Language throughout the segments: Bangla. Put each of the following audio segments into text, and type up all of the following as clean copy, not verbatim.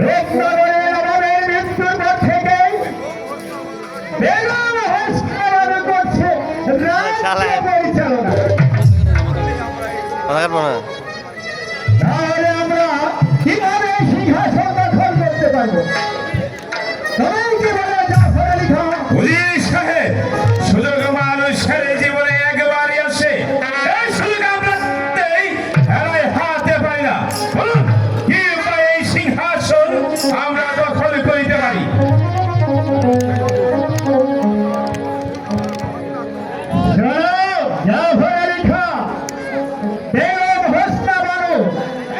রূপনগরের আমাদের মৃত্যুর পর থেকে বেগম হোসনাবাদ করছে রাজ্য পরিচালনা। তাহলে আমরা কিভাবে সিংহাসন দখল করতে পারবো? সবাইকে বলে জাফর আলী খান। হুজুর সাহেব, সুযোগ মানুষের জীবনে একবারই আসে। এই সুযোগ আমরা হেলায় হাতে পাই না। বলুন কি উপায়ে এই সিংহাসন আমরা দখল করিতে পারি? জাফর আলী খান, বেগম হোসনাবানু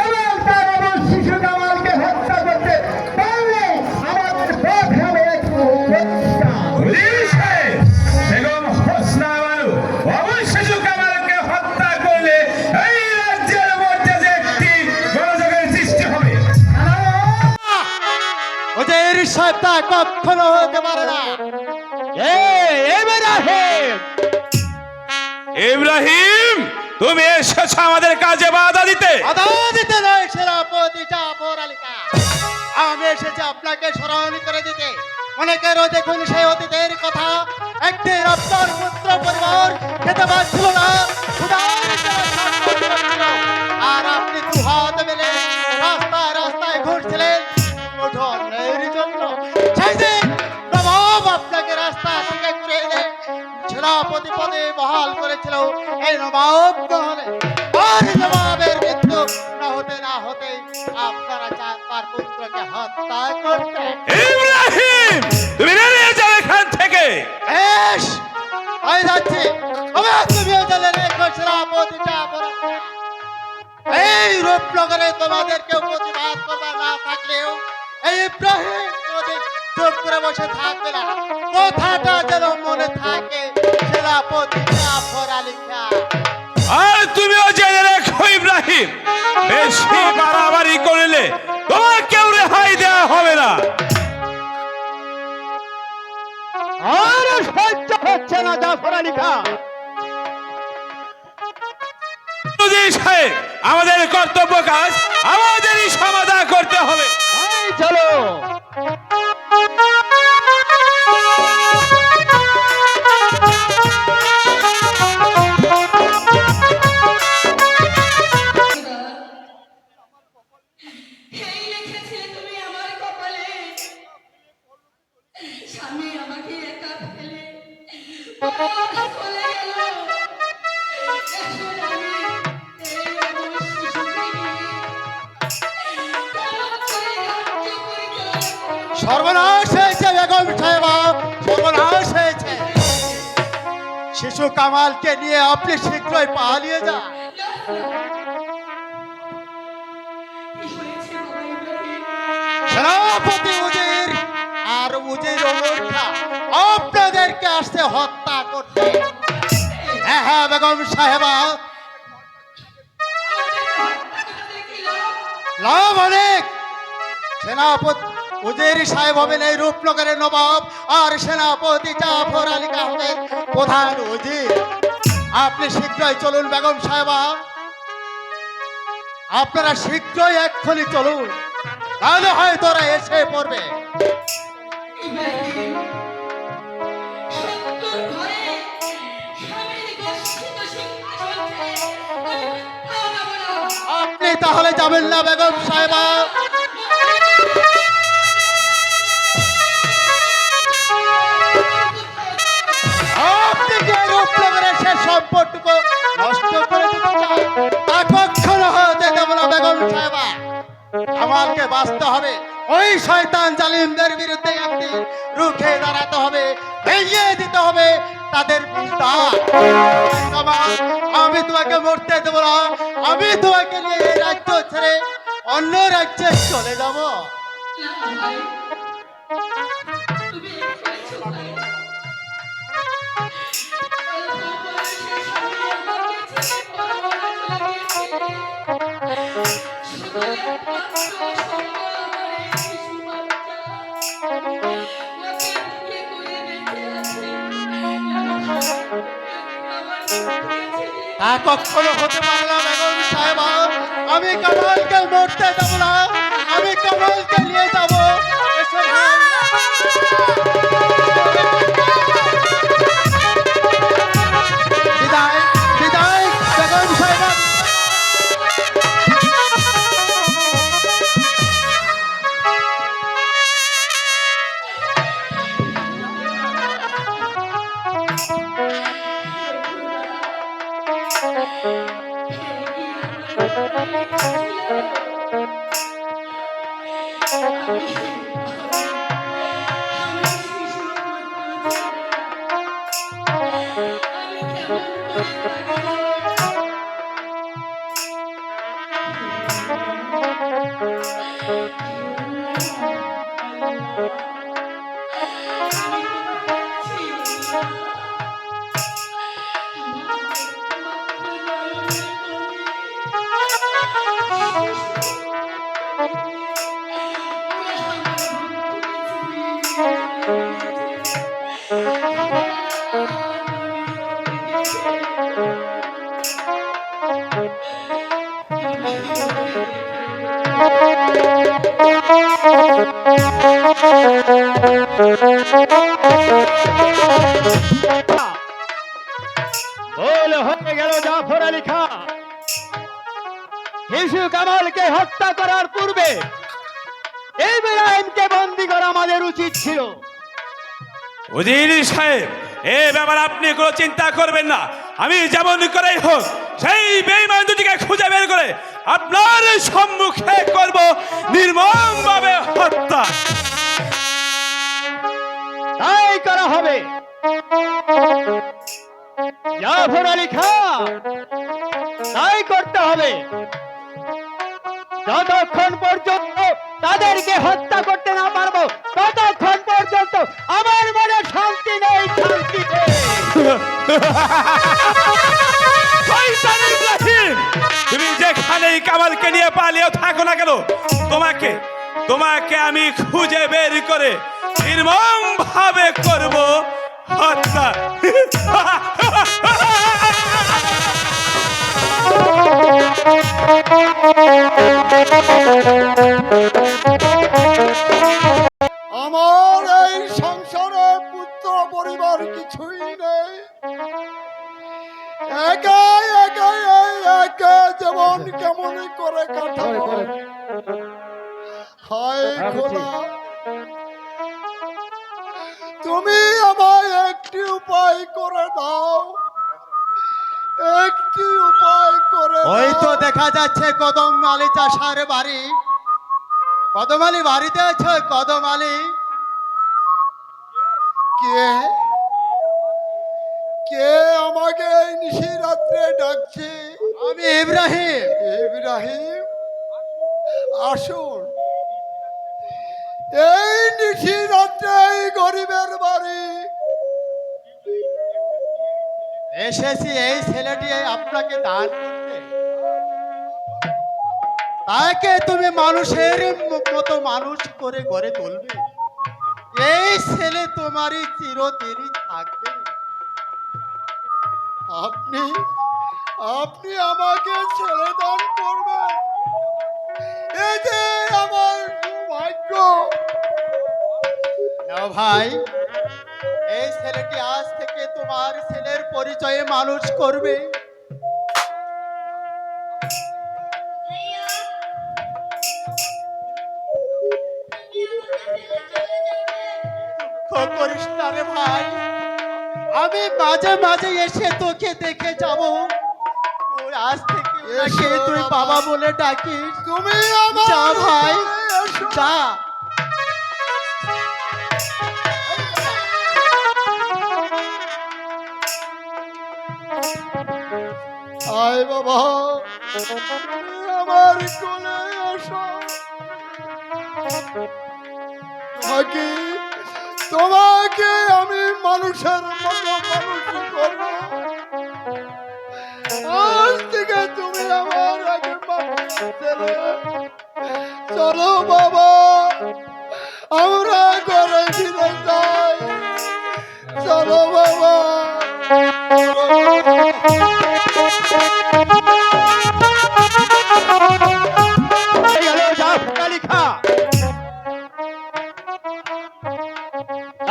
এবং তার অমর শিশু কামালকে হত্যা করতে পারলে আমাদের পথ হবে এক প্রতিষ্ঠা। হুজুর সাহেব, বেগম হোসনা বানু অমর শিশু কামালকে হত্যা করলে এই রাজ্যের মধ্যে যে একটি গোলযোগের সৃষ্টি হবে। ওদের সাহেব তা কখনো হতে পারে না। ইব্রাহিম, তুমি এসেছ আমাদের কাজে বাধা দিতে। বাধা দিতে নয় সেনাপতি জাফর আলী খান, আমি এসেছি আপনাকে স্মরণ করে দিতে। মনে করো দেখুন সেই অতীতের কথা। একদিন আপনার পুত্র পরিবার খেতে পারছিল না, ক্ষুধার জ্বালা ছটফট করছিল। আর আপনি দুহাত মেলে রাস্তায় রাস্তায় ঘুরছিলেন মুঠো অন্যের জন্য। সেই দিন নবাব আপনাকে রাস্তা থেকে ঘুরে এনে সেনাপতি পদে বহাল করেছিল। এই নবাব মহলে আর নবাবের মৃত্যু না হতে আপনারা চান তার পুত্রকে হত্যা করতে। ইব্রাহিম, তুমি বেরিয়ে যাও এখান থেকে। বেশ, আমি যাচ্ছি। তবে তুমিও জেলে রেখো সেনাপতি জাফর আলী খান। এই রূপনগরে তোমাদের কেউ প্রতিবাদ করবার না থাকলেও এই ইব্রাহিম কোনদিন চুপ করে বসে থাকবে না। কথাটা যেন মনে থাকে সেনাপতি জাফর আলী খান। আর তুমিও জেনে রেখো ইব্রাহিম, বেশি বাড়াবাড়ি করলে তোমার কেউ রেহাই দেওয়া হবে না। আর সহ্য হচ্ছে না জাফর আলী খান। হুজুর সাহেব, আমাদের কর্তব্য কাজ আমাদেরই সমাধান করতে হবে। চলো। এই লিখেছিলে তুমি আমার কপালে, স্বামী আমাকে একা ফেলে চলে গেল। এখন আমি এই অমর শিশুকে নিয়ে কেমন করে রাজ্য পরিচালনা করব? সর্বনাশ হয়েছে বেগম সাহেবা, সর্বনাশ হয়েছে। শিশু কামালকে নিয়ে আপনি শীঘ্রই পালিয়ে যান। কি হয়েছে বাবা ইব্রাহিম? সেনাপতি উজির আর উজির অনুরোধা আপনাদেরকে আসতে হত্যা করতে। হ্যাঁ হ্যাঁ বেগম সাহেবা, লাভ অনেক। সেনাপতি উজির সাহেব হবেন এই রূপনগরের নবাব, আর সেনাপতি জাফর আলী খান হবেন প্রধান উজির। আপনি শীঘ্রই চলুন বেগম সাহেবা, আপনারা শীঘ্রই এক্ষুনি চলুন, তাহলে হয়তো ওরা এসে পড়বে। ইব্রাহিম, সত্তর ঘরে স্বামীর গচ্ছিত সিংহাসন ছেড়ে আমি কোথাও যাব না। আপনি তাহলে যাবেন না বেগম সাহেবা? আপনি যে রূপনগরের সে সম্পদটুকু নষ্ট করে দিতে চান, তা কখনো হতে দেব না বেগম সাহেবা। আমাকে বাঁচতে হবে, ওই শয়তান জালিমদের বিরুদ্ধে একদিন রুখে দাঁড়াতে হবে, ভেঙে দিতে হবে তাদের বিস্তার। আমি তোমাকে মরতে দেব না, আমি তোমাকে নিয়ে এই রাজ্য ছেড়ে অন্য রাজ্যে চলে যাব। না ভাই, তুমি এক্ষুনি চুপ করো। অল্প বয়সে স্বামী আমাকে ছেড়ে পরলোকে চলে গিয়েছে। শুধু একমাত্র সম্বল আমার এই শিশু বাচ্চা। ওকে বুকে করে বেঁচে আছে। আমার পুত্রকে ছেড়ে তা কখনো হতে পারে না বেগম সাহেবা। আমি কামালকে মরতে দেব না, আমি কামাল ভুল হয়ে গেল জাফর আলী খাঁ। শিশু কামালকে হত্যা করার পূর্বে ইব্রাহিমকে বন্দী করা আমাদের উচিত ছিল। উজির সাহেব, এ ব্যাপারে আপনি কোনো চিন্তা করবেন না। আমি যেমন করেই হোক সেই বেঈমান দুটিকে খুঁজে বের করে আপনার সম্মুখে করব নির্মমভাবে হত্যা। তাই করা হবে। জাফর আলী খাঁ, তাই করতে হবে। যতক্ষণ পর্যন্ত তাদেরকে হত্যা করতে না পারবো ততক্ষণ পর্যন্ত আমার মনে শান্তি নেই, শান্তি নেই। শয়তান ইব্রাহিম, তুমি যেখানেই কামালকে নিয়ে পালিয়ে থাকো না কেন, তোমাকে আমি খুঁজে বের করে নির্মমভাবে করব হত্যা। আমার এই সংসারে পুত্র পরিবার কিছুই নেই। একাই একাই একা যেমন কেমন করে কাটাবো। হায় খোদা, তুমি আমায় একটি উপায় করে দাও, একটি উপায় করে ওই তো দাও। দেখা যাচ্ছে কদম আলী চাষার বাড়ি। কদম আলী বাড়িতে আছে? কদম আলী, কে কে আমাকে এই নিশি রাত্রে ডাকছে? আমি ইব্রাহিম। ইব্রাহিম, আসুন। এই নিশি রাত্রে এই গরিবের বাড়ি এসেছি এই ছেলেটি আপনাকে দান করতে। তাকে তুমি মানুষের মতো মানুষ করে গড়ে তুলবে। এই ছেলে তোমারই চিরদিনই থাকবে। আপনি আপনি আমাকে ছেলে দান করবেন? এই যে আমার সৌভাগ্য। নাও ভাই, এই ছেলেটি আজ থেকে তোমার ছেলের পরিচয়ে মানুষ করবে। দুঃখ করিস না রে ভাই, আমি মাঝে মাঝে এসে তোকে দেখে যাব। ওই আজ থেকে ওনাকে এসো তুই বাবা। বাবা বলে ডাকিস। তুমি আমার যা ভাই, এসো। যা। আয় বাবা, আমার কোলে এসো। তোমাকে আমি মানুষের মতো মানুষ করব। আজ থেকে তুমি আমার আগে মানুষ ছেলে। চলো বাবা, আমরা ঘরে ফিরে যাই। চলো বাবা।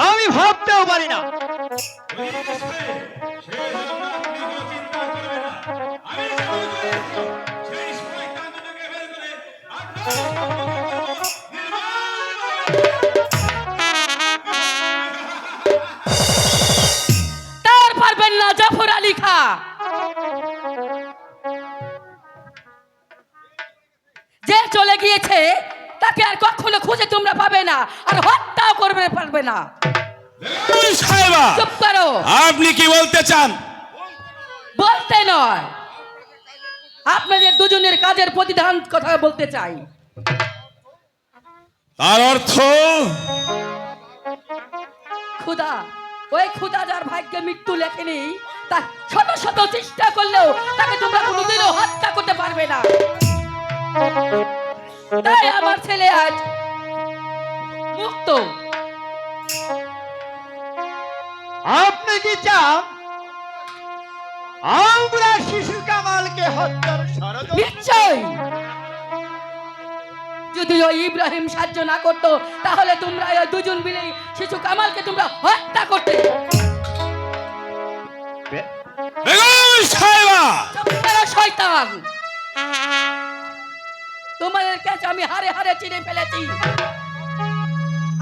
আমি ভাবতেও পারি না তার পারবেন না জাফর আলী খাঁ। যে চলে গিয়েছে তাকে আর কখনো খুঁজে তোমরা আর হত্যাও করবে পারবে না। সাহেবা, চুপ করো। আপনি কি বলতে চান? বলতে নয়, আপনাদের দুজনের কাজের প্রতিধান কথা বলতে চাই। তার অর্থ? খুদা, ওই খুদা যার ভাগ্যে মৃত্যু লেখেনি, তা শত শত চেষ্টা করলেও তাকে তোমরা কোনোদিনও হত্যা করতে পারবে না। তাই আমার ছেলে আজ মুক্ত। আপনি কি চান আমরা শিশু কামালকে হত্যার ষড়যন্ত্র? নিশ্চয়। যদি ওই ইব্রাহিম সাহায্য না করতো তাহলে তোমরা ওই দুজন মিলে শিশু কামালকে তোমরা হত্যা করতে। বেগম সাহেবা, তোমরা শয়তান। তোমাদের কাছে আমি হারে হারে চিনে ফেলেছি।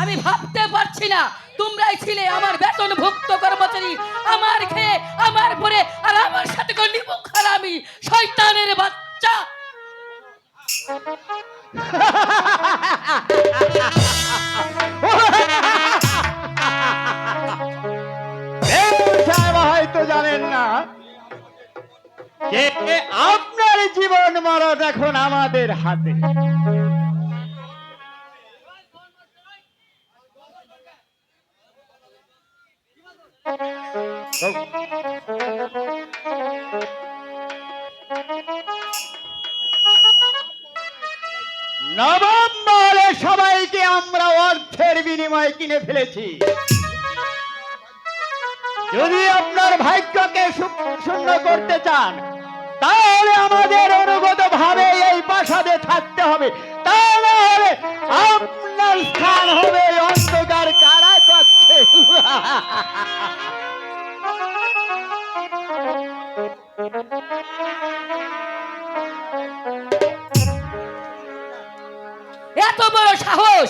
আমি ভাবতে পারছি না তোমরাই ছিলে আমার বেতনভুক্ত কর্মচারী, আমার খেয়ে আমার পরে আর আমার সাথে করে নিমুখ হারামি শয়তানের বাচ্চা। হয়তো জানেন না যে আপনার জীবন মরণ এখন আমাদের হাতে। নভেম্বরে সবাইকে আমরা অর্থের বিনিময়ে কিনে ফেলেছি। যদি আপনার ভাগ্যকে শূন্য করতে চান তাহলে আমাদের অনুগত ভাবে এই প্রাসাদে থাকতে হবে, তা না হলে আপনার স্থান হবে অন্ধকার কারাকক্ষে। এত বড় সাহস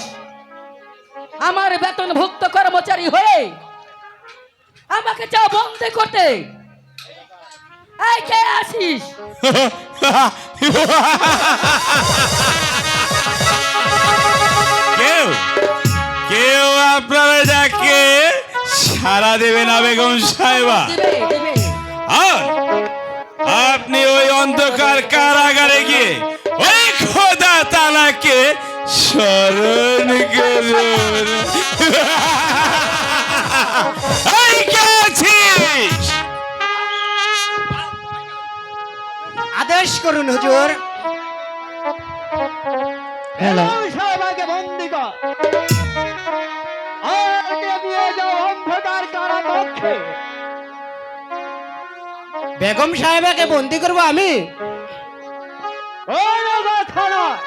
আমার বেতনভুক্ত কর্মচারী হয়ে আমাকে চাও বন্ধ করতে? এই কে আসিস? কেউ কেউ আপনারা যাকে সারা দেবে না বেগম সাহেবা। দিবে দিবে। আর আপনি ওই অন্ধকার কারাগারে গিয়ে ওই খোদা তালাকে স্মরণ করুন। এই কে আছিস? আদেশ করুন হুজুর। সাহেবাকে বন্দি কর আর নিয়ে যাও অন্ধকার কারাকক্ষে। বেগম সাহেবাকে বন্দি করব আমি? কোনো কথা নয়,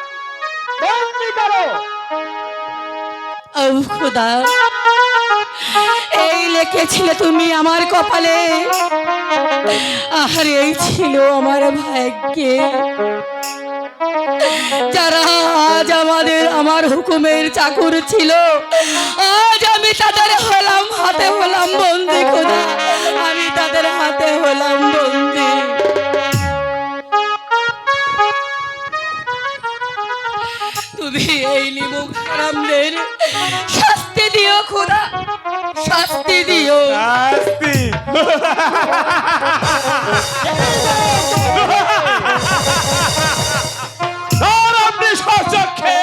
বন্দি করো। ও খোদা, এই লিখেছিলে তুমি আমার কপালে, আর এই ছিল আমার ভাগ্যে। যারা আজ আমার হুকুমের চাকর ছিল, আজ আমি তাদের হলাম হাতে হলাম বন্দি। খোদা, আমি তাদের হাতে হলাম বন্দি। তুমি এই নিমুখ হারামদের শাস্তি দিও খোদা, শাস্তি দিও। শাস্তি? আর আপনি স্বচক্ষে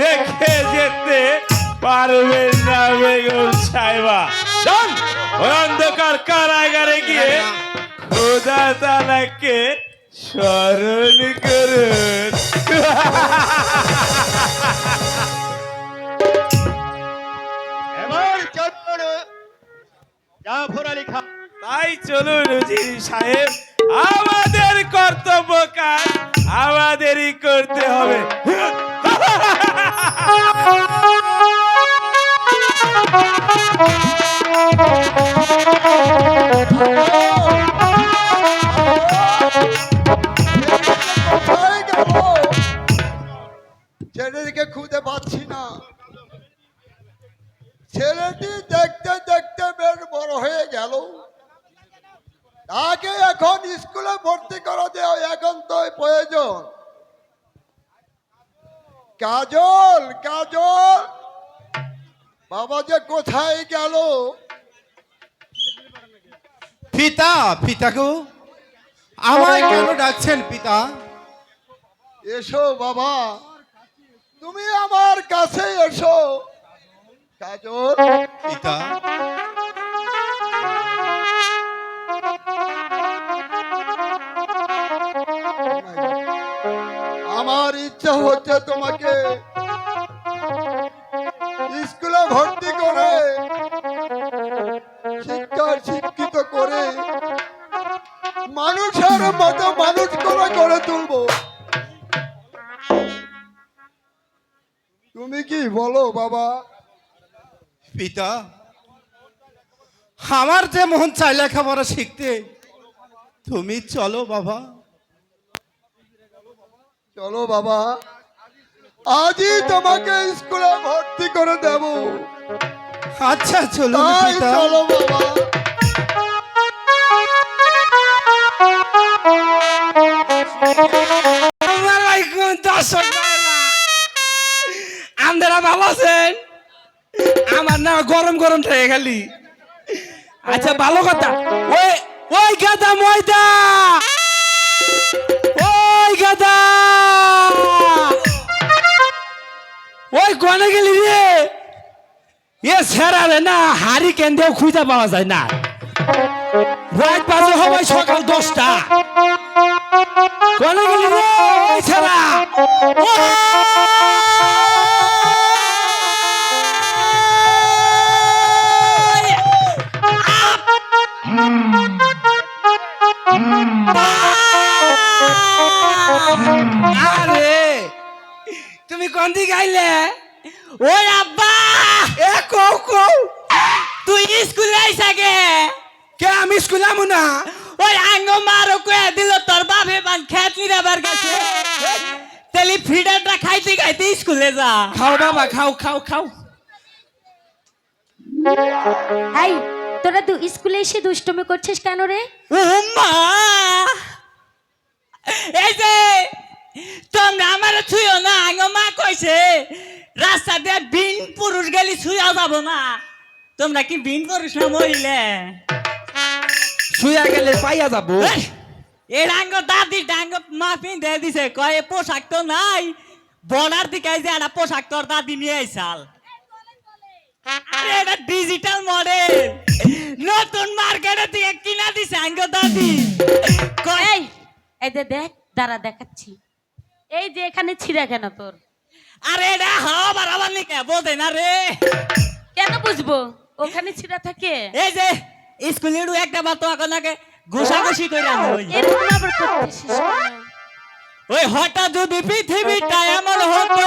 দেখে যেতে পারবেন না বেগম সাহেবা। যান, ওই অন্ধকার কারাগারে গিয়ে খোদা তালাকে স্মরণ করুন। এবার চলুন জাফর আলী খান। তাই চলুন উজির সাহেব, আমাদের কর্তব্য কাজ আমাদেরই করতে হবে। ছেলেটিকে খুঁজে পাচ্ছি না। ছেলেটি দেখতে দেখতে বেশ বড় হয়ে গেল, তাকে এখন স্কুলে ভর্তি করা দেওয়া এখন তো প্রয়োজন। কাজল, কাজল, বাবা যে কোথায় গেল? পিতা, পিতা গো, আমায় কেন ডাকছেন পিতা? এসো বাবা, তুমি আমার কাছে এসো। কাজল, পিতা, আমার ইচ্ছা হচ্ছে তোমাকে স্কুলে ভর্তি করে শিক্ষিত করে মানুষের মতো মানুষ করে তুলবো। তুমি কি বলো বাবা? পিতা, আমার যে মন চাই লেখাপড়া শিখতে, তুমি চলো বাবা। চলো বাবা, আজই তোমাকে স্কুলে ভর্তি করে দেব। আচ্ছা চলো তাই পিতা। চলো বাবা। আপনারা ভালো আছেন? আমার না গরম গরম থেকে খালি। আচ্ছা ভালো কথা, ওই ওই গাদা ময়দা, ওই গাদা, ওই কোনে গেলি রে? এ সেরা রে না, হারি কেন্দ্রেও খুঁজে পাওয়া যায় না। রাত বাজে হবে সকাল 10টা। কোনে গেলি রে ওই সেরা? আরে তুমি কোন দিকে আইলে? ওই আব্বা, এ কও কও, তুই স্কুলে আইসা কে? আমি স্কুলে আমু না? ওই আঙ্গ মারো কয়ে দিল তোর বাপে পান খেত নিরাবার গেছে। তেলি ফিডারটা খাইতে খাইতে স্কুলে যা। খাও বাবা, খাও খাও খাও। এই তোরা স্কুলে এসে দুষ্টুমি করছিস কেন রে? ও মা, এই যে তোমরা আমার ছুঁয়ো না, আঙ্গ মা কইছে রাস্তা দিয়ে বিন পুরুষ গেলি ছুঁয়া যাব না। তোমরা কি বিন পুরুষ না মহিলে? শুয়া গেলে পাইয়া যাবো। এই ডাঙ্গ দাদি ডাঙ্গ মা পিন্ধে দিছে, কয়ে পোশাক তো নাই, বর্ডার দিকে যে একটা পোশাক তোর দাদি নিয়ে আইসাল। আরে এটা ডিজিটাল মডেল, নতুন মার্কেটে থেকে কিনা দিছে আঙ্গ দাদি। এই এই যে দেখ, দাঁড়া দেখাচ্ছি। এই যে এখানে ছিঁড়া কেন তোর? আরে এটা হাওয়া বাড়াবার নিকে বোঝে না রে। কেন বুঝবো ওখানে ছিঁড়া থাকে? এই যে স্কুলের একটা বার তো এখন আগে ঘুষাঘুষি করে আনবো। এরকম আবার করতেছিস কেন? ওই হঠাৎ যদি পৃথিবীটা এমন হতো,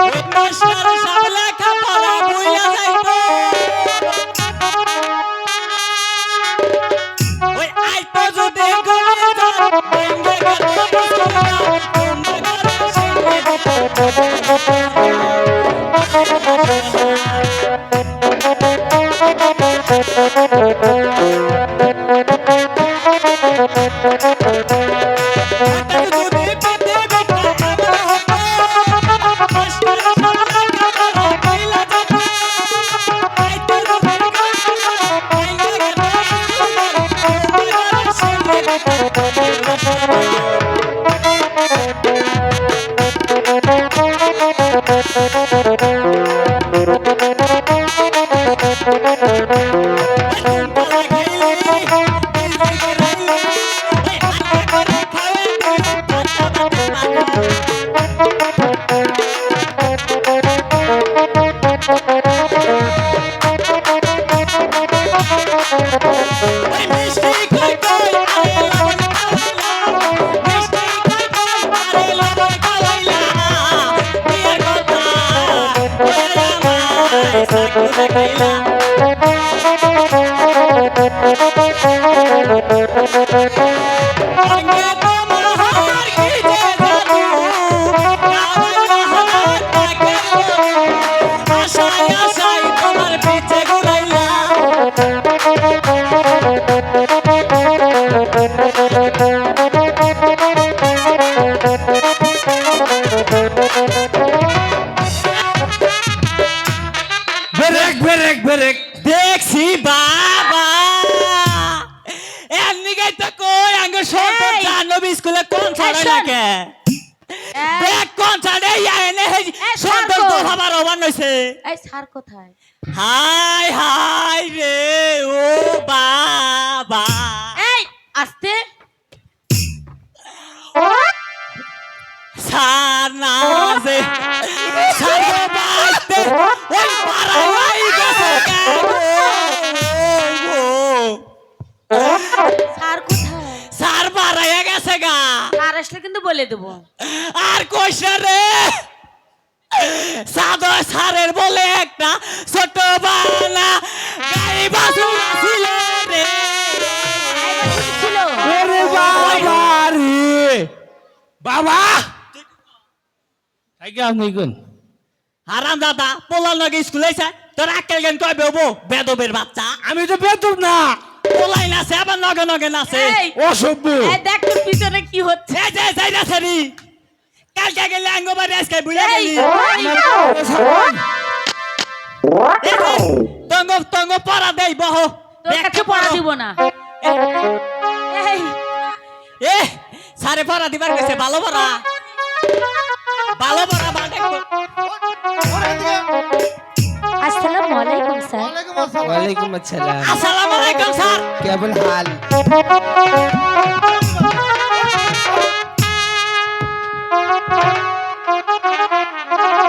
ওই মাস্টার সব লেখাপড়া ভুইলা যাইতো, ওই আইতো যদি কলেজে ভেঙে গেল স্কুলটা, তোমরা ঘরে এই দেখ কোন ছাড়ে এনে সদল তো হবার অবান হইছে এই স্যার কোথায়? হাই হাই রে ও বাবা এই আস্তে। সানাজে সারবাতে ওই পারাই গেছে স্যার কোথায়? সার পারাই গেছে গা আর আসলে কিন্তু বলে দেবো। আর কইছে রে সাদা সারের বলে একটা ছোট বানা গাই বাসুর ছিল রে ছিল ওরে বাবা রে বাবা হারাম দাদা পোলার লগে স্কুলে যায় তোর আক্কেল জ্ঞান কয় বেবো বেদবের বাচ্চা আমি তো বেদব না পোলাই নাচে আবার নগে নগে নাচে এই, অসভ্য এই দেখ তোর পিছনে কি হচ্ছে। যাই না সারি কালকে গেলে আঙ্গবাড়ি আজকে বুঝে এই, গেলি এই, তঙ্গ তঙ্গ পড়া দেই বহ তোর কাছে পড়া দিব না। এই এ সারে পড়া দিবার গেছে ভালো পড়া বালটা আসসালামু আলাইকুম স্যার। ওয়ালাইকুম আসসালাম আসসালামু আলাইকুম স্যার কেমন হাল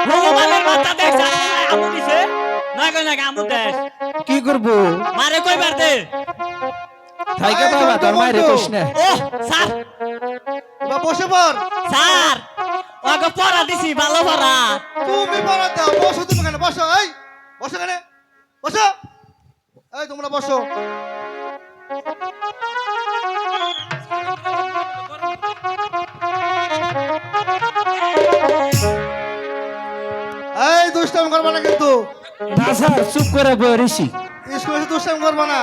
ভগবানের মাথা দেখ আমু দিছে নয় কই না আমু দেশ কি করব? মারে কইবার দে থাইকা বাবা তোর মায়ের কইস না। ও স্যার বসে পড়। স্যার ওকে পড়া দিছি ভালো পড়া তুমি পড়া দাও। বসো তুমি কেন? বসো। এই বসো কেন? বসো। এই তোমরা বসো। এই দুষ্টামি করবা না কিন্তু। না স্যার চুপ করে বই ঋষি। স্কুলে এসে দুষ্টামি করবা না।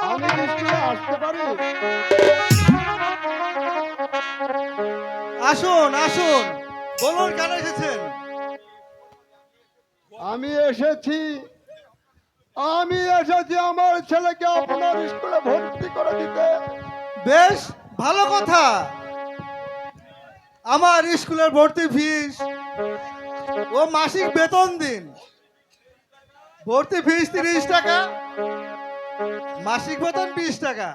আমি কি স্কুলে আসতে পারি? আসুন আসুন, বলুন কেন এসেছেন? আমি এসেছি আমার ছেলেকে আপনার স্কুলে ভর্তি করে দিতে। বেশ ভালো কথা। আমার স্কুলের ভর্তি ফিস ও মাসিক বেতন দিন। ভর্তি ফিস 30 টাকা, মাসিক বেতন 20 টাকা,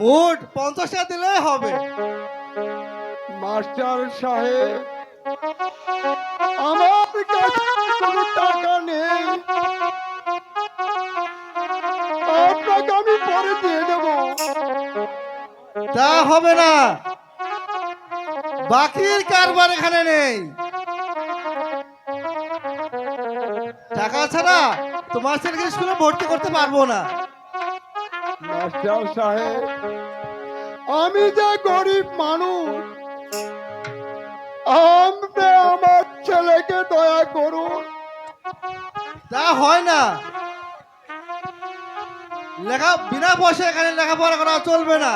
মোট 50 টাকা দিলেই হবে। মাস্টার সাহেব, আমার কাছে কোনো টাকা নেই, আপনাকে আমি পরে দিয়ে দেব। তা হবে না, বাকির কারবার এখানে নেই। টাকা ছাড়া তোমার ছেলেকে স্কুলে ভর্তি করতে পারবো না। মাস্টার সাহেব, আমি যে গরিব মানুষ, আপনি আমার ছেলেকে দয়া করুন। তা হয় না, বিনা পয়সা এখানে লেখাপড়া করা চলবে না।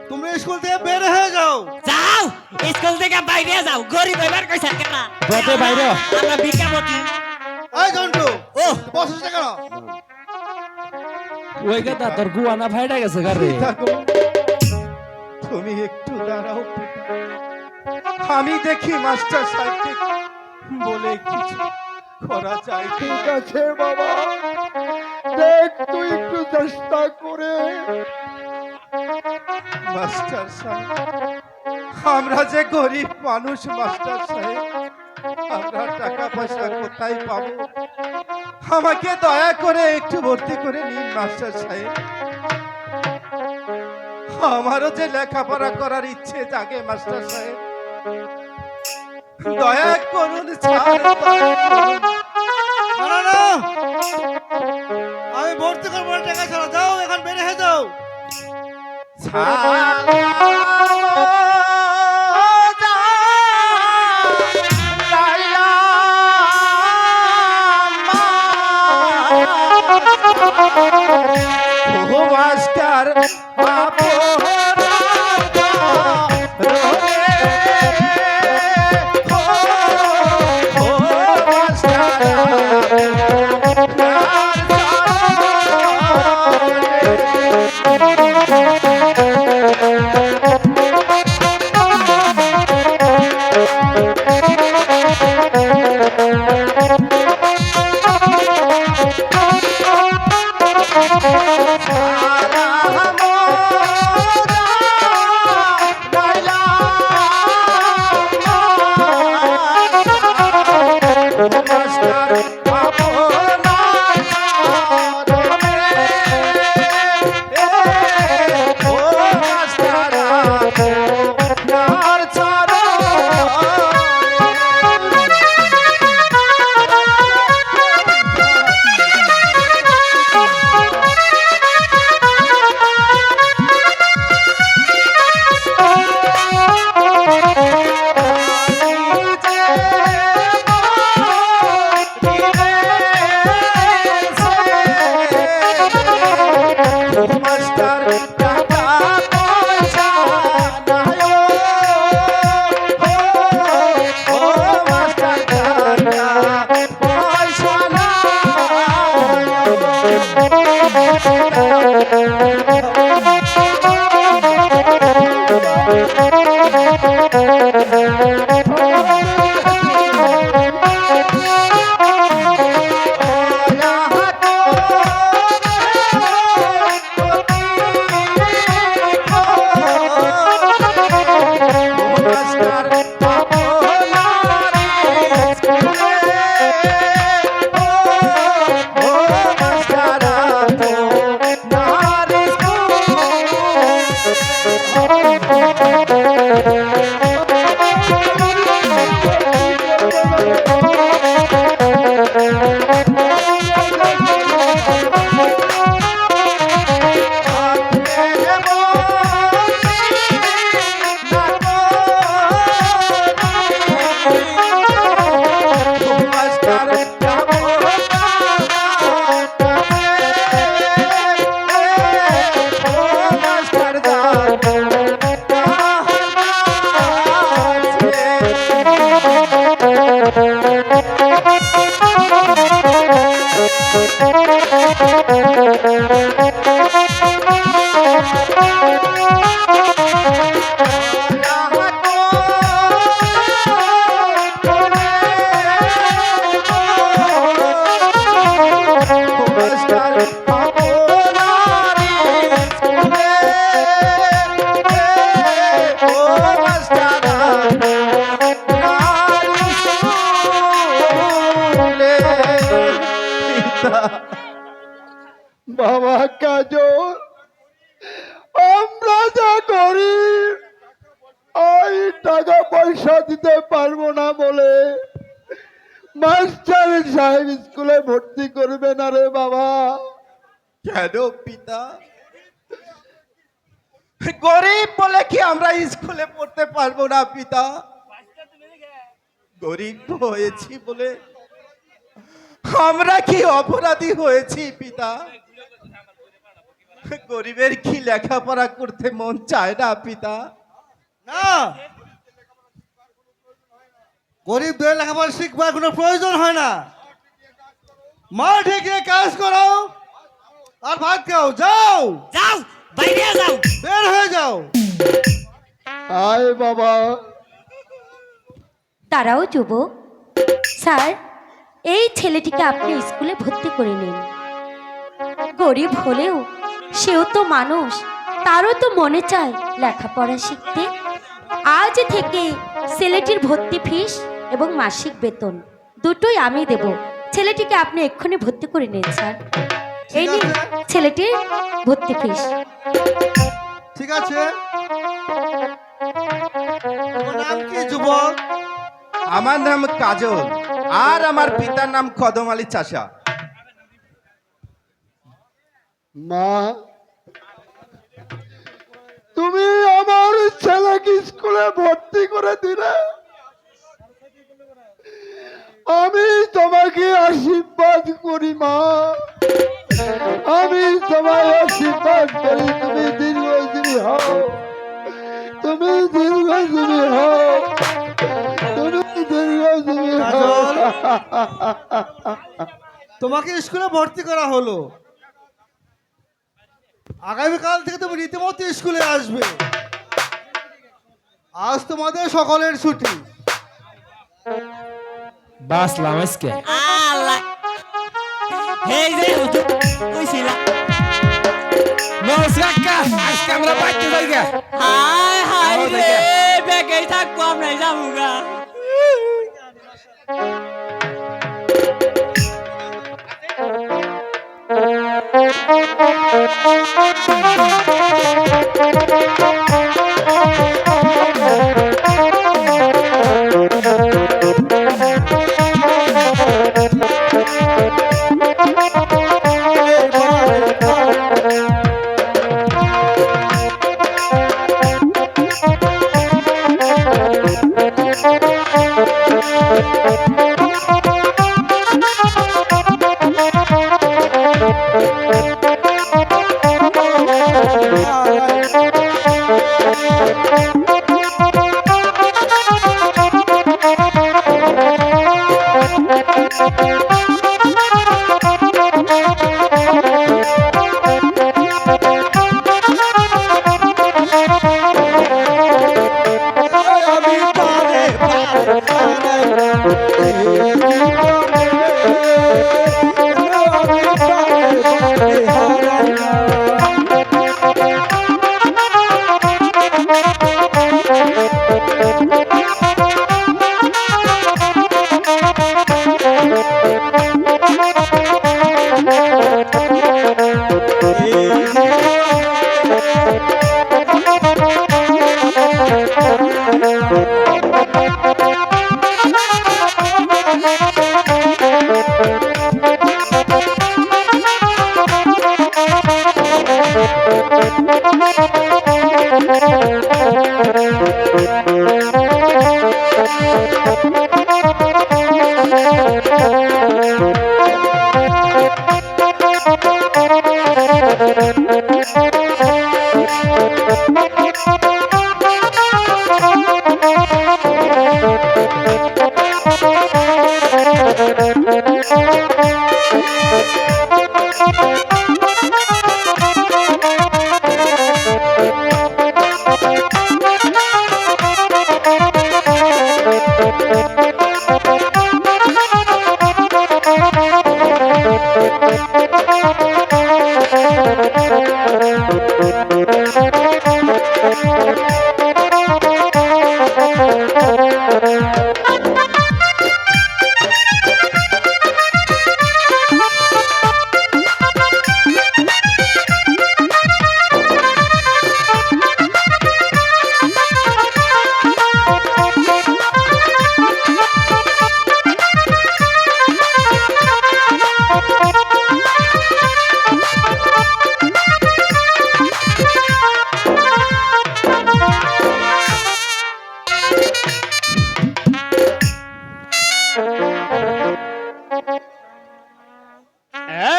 তুমি স্কুল থেকে বের হয়ে যাও। যাও স্কুল থেকে বাইরে যাও গরিব এবার কইছেন কেন বটে বাইরে আমরা বিকাবতী এই জন্টু, ও বসছিস কেন? ওই কথা তোর গুয়ানা ফাইটা গেছে গারে। তুমি একটু দাঁড়াও, আমি দেখি মাস্টার সাহেবকে বলে কিছু করা যায়। ঠিক আছে বাবা, দেখ তুই একটু চেষ্টা করে। মাস্টার সাহেব, আমরা যে গরিব মানুষ মাস্টার সাহেব, আমরা টাকা পয়সা কোথায় পাবো? আমাকে দয়া করে একটু ভর্তি করে নিন মাস্টার সাহেব। আমারও যে লেখাপড়া করার ইচ্ছে জাগে মাস্টার সাহেব, দয়া করুন স্যার, দয়া করুন। না, না, না, আমি ভর্তি করবো না টাকা ছাড়া। যাও, এখন বের হয়ে যাও। মাস্টার বাবা কাজল, আমরা যা করি ওই টাকা পয়সা দিতে পারবো না বলে মাস্টার সাহেব স্কুলে ভর্তি করবে না রে বাবা। কেন পিতা? গরিব বলে কি আমরা স্কুলে পড়তে পারবো না পিতা? গরিব হয়েছি বলে আমরা কি অপরাধী হয়েছি পিতা? গরিবের কি লেখাপড়া করতে মন চায় না পিতা? না, গরিবদের লেখাপড়া শিখবার কোনো প্রয়োজন হয় না। মাঠে গিয়ে কাজ করো আর ভাত খাও, যাও যাও বাইরে যাও। বের হয়ে যাও। আয় বাবা। তারাও যুবক। স্যার, এই ছেলেটিকে আপনি স্কুলে ভর্তি করে নিন। গরিব হলেও সেও তো মানুষ, তারও তো মনে চায় লেখাপড়া শিখতে। আজ থেকে ছেলেটির ভর্তি ফিস এবং মাসিক বেতন দুটোই আমি দেব। ছেলেটিকে আপনি এক্ষুনি ভর্তি করে নিন স্যার। এই নিন ছেলেটির ভর্তি ফিস। ঠিক আছে। তোমার নাম কি যুবক? আমার নাম কাজল আর আমার পিতার নাম কদম আলী চাচা। মা, তুমি আমার ছেলেকে স্কুলে ভর্তি করে দিলে, আমি তোমাকে আশীর্বাদ করি মা। আমি তোমায় আশীর্বাদ করি, তুমি দীর্ঘজীবী হও, তুমি দীর্ঘজীবী হও, তুমি দীর্ঘজীবী হও। তোমাকে স্কুলে ভর্তি করা হলো, আগামীকাল থেকে তুমি রীতিমতো স্কুলে আসবে। আজ তোমাদের সকলের ছুটি। বাসলাম আজকে। আল্লাহ, এই যে হুজুর কইছিলা নমস্কার, আজকে আমরা পাইতে যাই গা। হায় হায় রে, বেকাই থাকবো আমরা যাবুগা।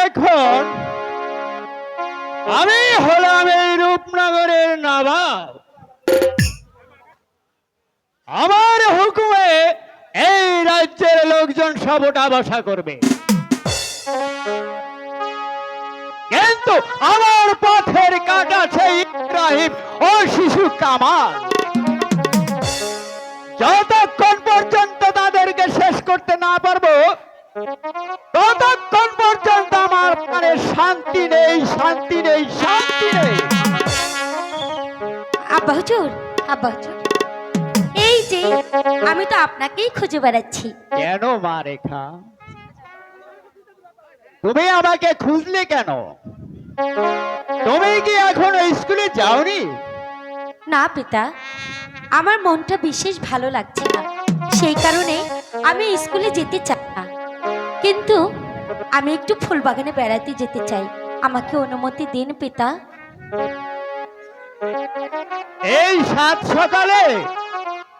এখন আমি হলাম এই রূপনগরের নবাব। আমার হুকুমে এই রাজ্যের লোকজন সব ওঠা বসা করবে, কিন্তু আমার পথের কাটা সেই ইব্রাহিম ও শিশু কামাল, যতক্ষণ পর্যন্ত তাদেরকে শেষ করতে না পারবো ততক্ষণ পর্যন্ত আমার মানে শান্তি নেই, শান্তি নেই, শান্তি নেই। আব্বা হুজুর, আব্বা হুজুর, এই যে আমি তো আপনাকেই খুঁজে বেড়াচ্ছি। কেন মা রেখা, তুমি আমাকে খুঁজলে কেন? তুমি কি এখনো স্কুলে যাওনি? না পিতা, আমার মনটা বিশেষ ভালো লাগছে না, সেই কারণে আমি স্কুলে যেতে চাই না। কিন্তু আমি একটু ফুলবাগানে বেড়াতে যেতে চাই, আমাকে অনুমতি দিন পিতা। এই সাত সকালে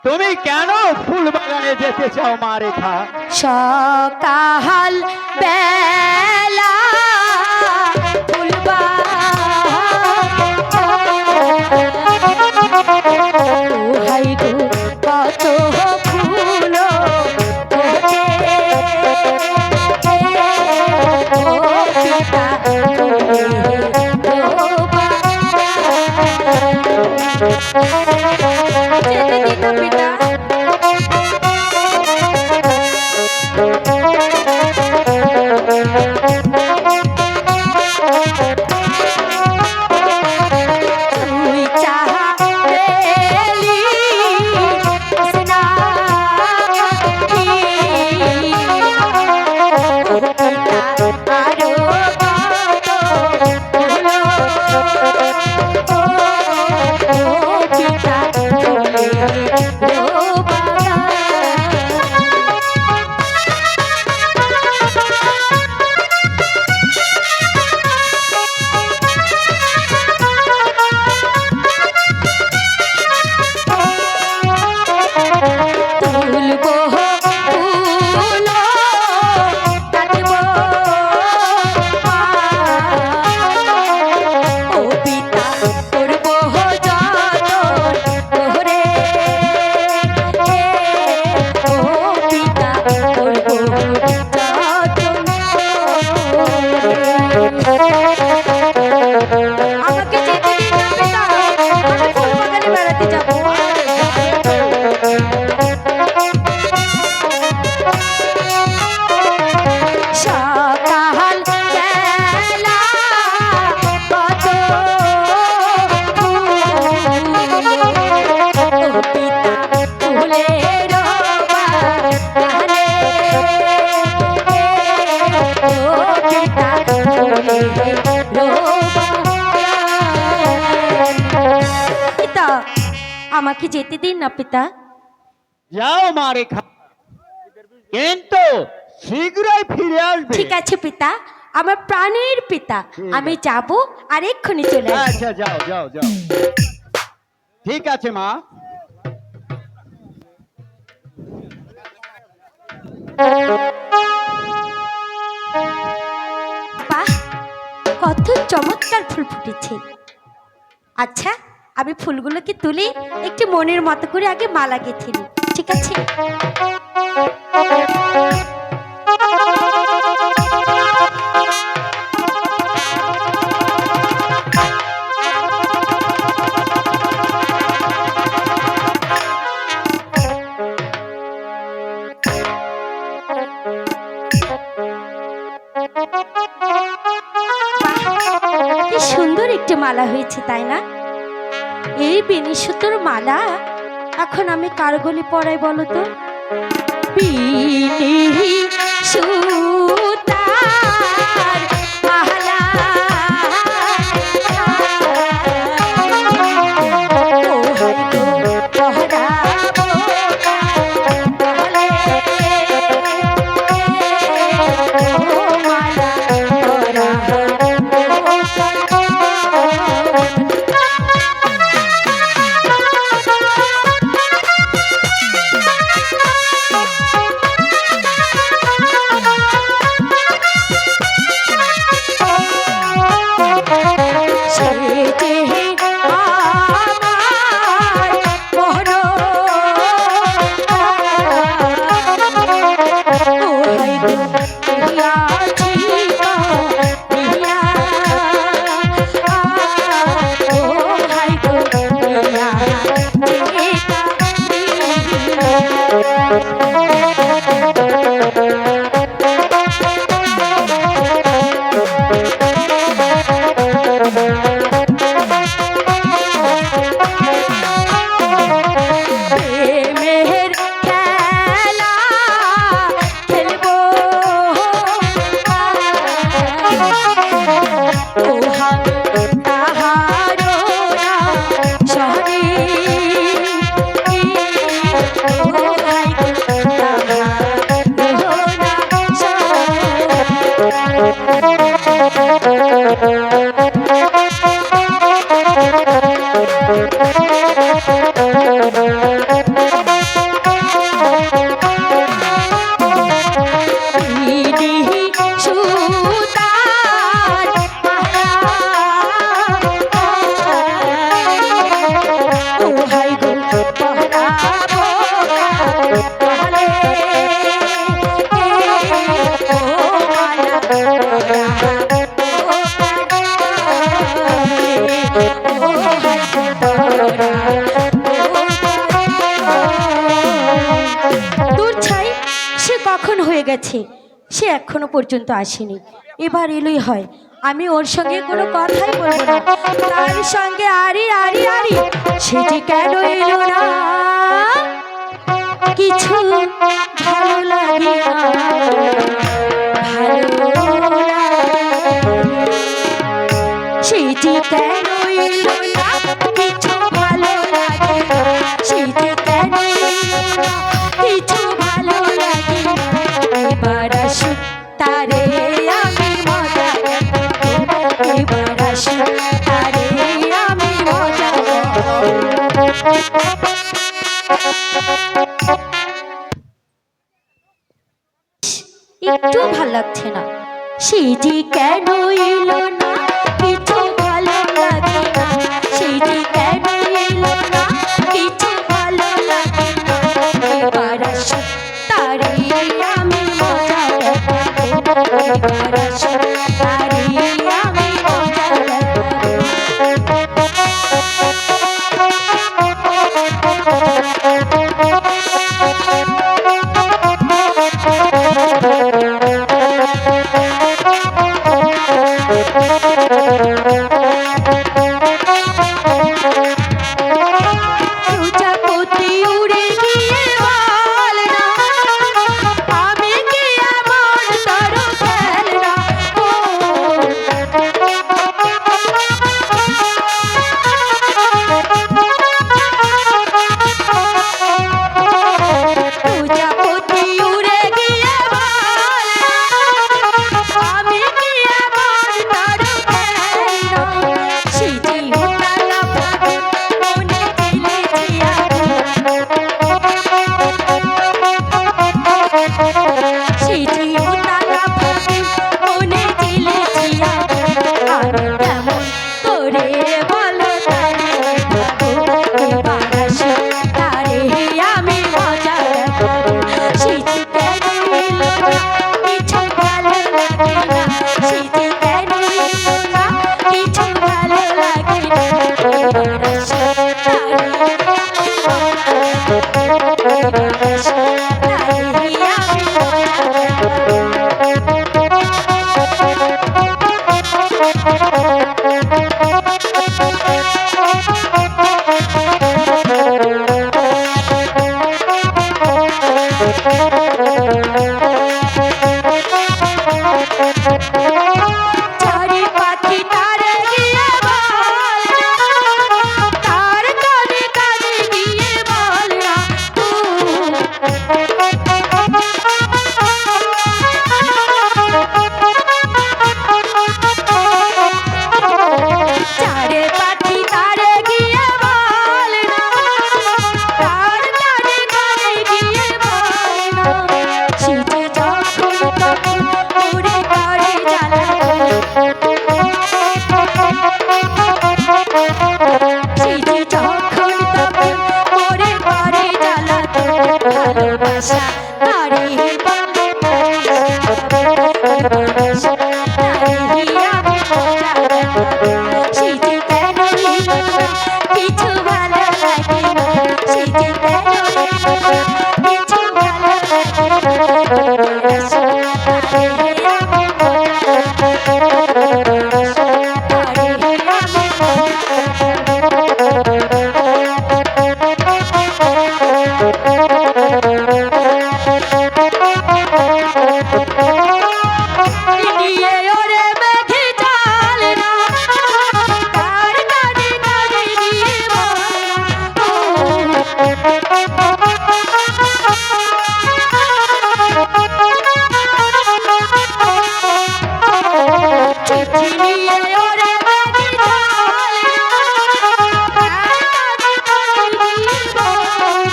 তুমি কেন ফুল বাগানে যেতে চাও মা রেখা? সকাল বেলা হাই গো কত ফুল ফোটে, ও পিতা যেতে দিন না পিতা। আমাকে যেতে দিন না পিতা, আমি ফুলবাগানে বেড়াতে যাব। সকাল বেলা কত ফুল, ও পিতা ফুলের বাগানে, ও পিতা ফুলের পিতা, আমাকে যেতে দিন না পিতা। যাও মা রেখা, কিন্তু শীঘ্রই ফিরে আসবে। ঠিক আছে পিতা, আমার প্রাণের পিতা। আমি যাব আর এক্ষুনি চলে আসবো। আচ্ছা, যাও যাও যাও। ঠিক আছে মা। বাহ, কত চমৎকার ফুল ফুটেছে। আচ্ছা, আমি ফুলগুলোকে তুলে একটু মনের মতো করে আগে মালা গেঁথে নিই, ঠিক আছে? কি সুন্দর একটি মালা হয়েছে, তাই না? এই বেনি সুতোর মালা এখন আমি কার গলে পরাই বলো তো? বেনি সুতার মালা, ও হাই গো পরাবো গলে, ও মালা পরাবো। গেছে, সে এখনো পর্যন্ত আসেনি। এবার এলোই হয়, আমি ওর সঙ্গে কোনো কথাই বলবো না। তার সঙ্গে আরি আরি আরি, সেটি কেন এলো না? কিছু ভালো লাগে না, ভালো লাগে। সেটি কেন এলো না? কিছু ভালো লাগে না। সেটি কেন এলো না? কিছু ভালো লাগে না। এবার আসুক তারে আমি মজা দেব, এবার আসুক তারে আমি মজা দেব। একটু ভাল লাগছে না। সেটি কেন এলো না? কিছু ভালো লাগে না। সেটি কেন এলো না? কিছু ভালো লাগে না। এবার আসুক তারে আমি মজা দেব, এবার আসুক তারে আমি মজা দেব। প্রজাপতি উড়ে গিয়ে বল না, আমি কি এমন তোর খেল না। প্রজাপতি উড়ে গিয়ে বল না, আমি কি চারি পাখি তারে গিয়ে বল না, তার কানে কানে গিয়ে বল না চারে পাখি তারে গিয়ে বল না, তার কানে কানে গিয়ে বল না সিজে যখন তখন উড়ে করে জ্বালা সিজে যখন তখন করে করে জ্বালা ভালোবাসা তারে বলে ভালোবাসা তারে আমি সিজে কেন কিছু ভালো লাগে না সিজে কেন কিছু ভালো লাগে নিয়ে ওরে মেঘে চাল না, তার কানে কানে গিয়ে চিঠি নিয়ে ওরে মেঘে চাল না,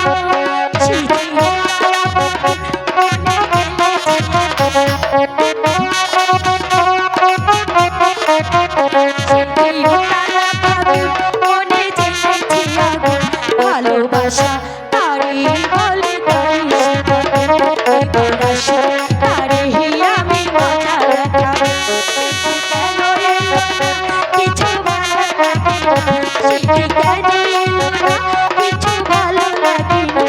তার কানে কানে গিয়ে ভালোবাসা তারে বলে তারে আমি মজা লাগাবো কেন এলো না কিছু ভালো লাগে না সেটি কেন এলো না কিছু ভালো লাগে না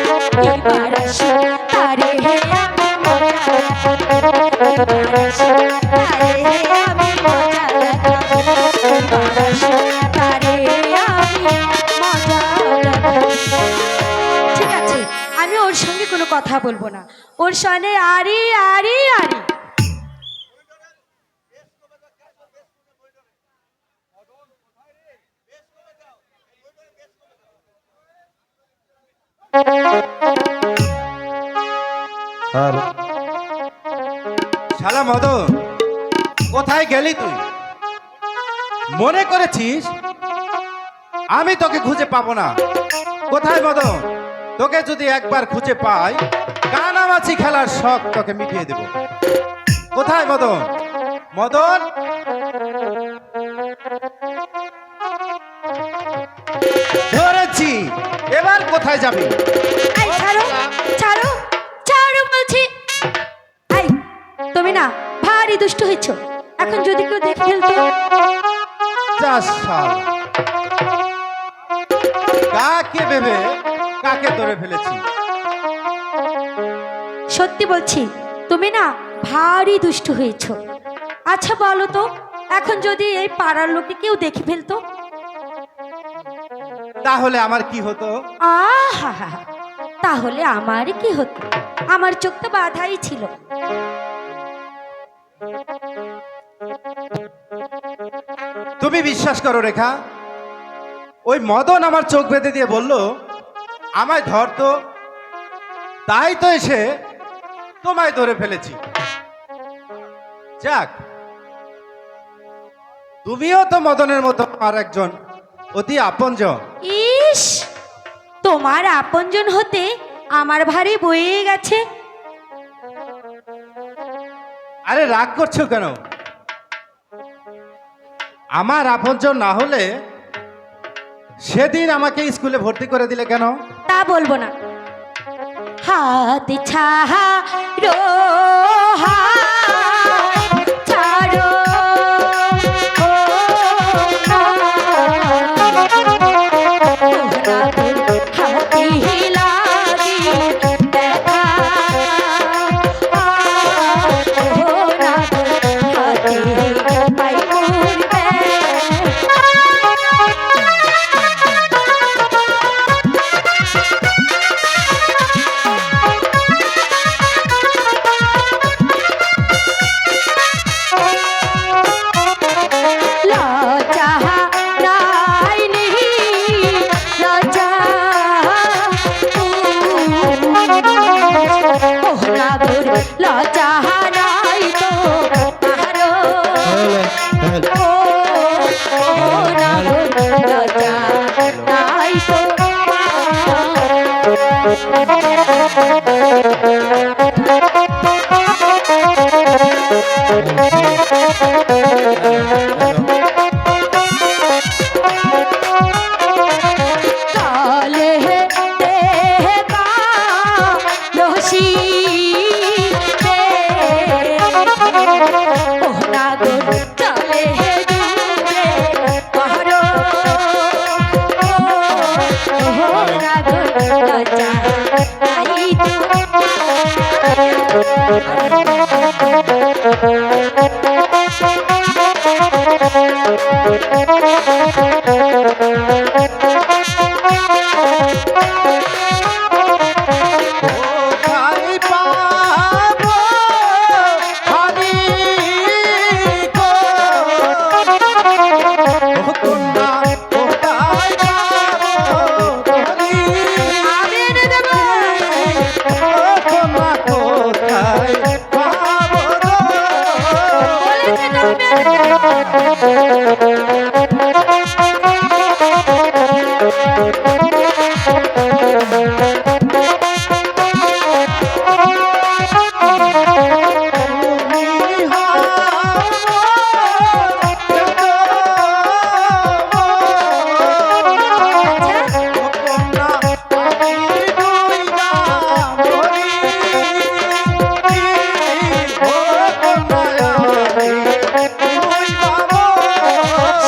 এবার আসো তারে আমি মজা লাগাবো এবার আসো তারে আমি মজা লাগাবো এবার আসো তারে আমি মজা লাগাবো। ঠিক আছে, আমি ওর সঙ্গে কোনো কথা বলবো না, ওর সঙ্গে আরি আরি আরি শালা মদন, কোথায় গেলি তুই? মনে করেছিস আমি তোকে খুঁজে পাবো না? কোথায় মদন? তোকে যদি একবার খুঁজে পাই, কানামাছি খেলার শখ তোকে মিটিয়ে দেব। কোথায় মদন? মদন, ধরেছি। এবার কোথায় যাবি? আই ছাড়ো ছাড়ো ছাড়ো বলছি। আই তুমি না ভারী দুষ্ট হয়েছ, এখন যদি কেউ দেখে ফেলতো। যা শালা, কাকে ভেবে কাকে ধরে ফেলেছি? সত্যি বলছি তুমি না ভারী দুষ্ট হয়েছ। আচ্ছা বলো তো, এখন যদি এই পাড়ার লোকে কেউ দেখে ফেলতো? তাহলে আমার কি হতো? আহা, তাহলে আমার কি হতো? আমার চোখ তো বাধাই ছিল। তুমি বিশ্বাস করো রেখা, ওই মদন আমার চোখ বেঁধে দিয়ে বলল আমায় ধরতো, তাই তো এসে তোমায় ধরে ফেলেছি। যাক, তুমিও তো মদনের মতো আর একজন অতি আপনজন। ইস, তোমার আপনজন হতে আমার ভারী বয়ে গেছে। আরে রাগ করছো কেন? আমার আপনজন না হলে সেদিন আমাকে স্কুলে ভর্তি করে দিলে কেন? তা বলবো না। হাত ছাড়ো ছাড়ো হাতি লাগি দেখা হাতি পাই চলে দেবা রসি ওহনা গো চলে দূরে পাহাড়ো ওহনা গো লজ্জা নাই কোথায় পাবো হরি গো ও কন্যা কোথায় পাবো হরি আমি এনে দেবো ও কন্যা কোথায় পাবো গো বলেছে তো আমি এনে দেবো।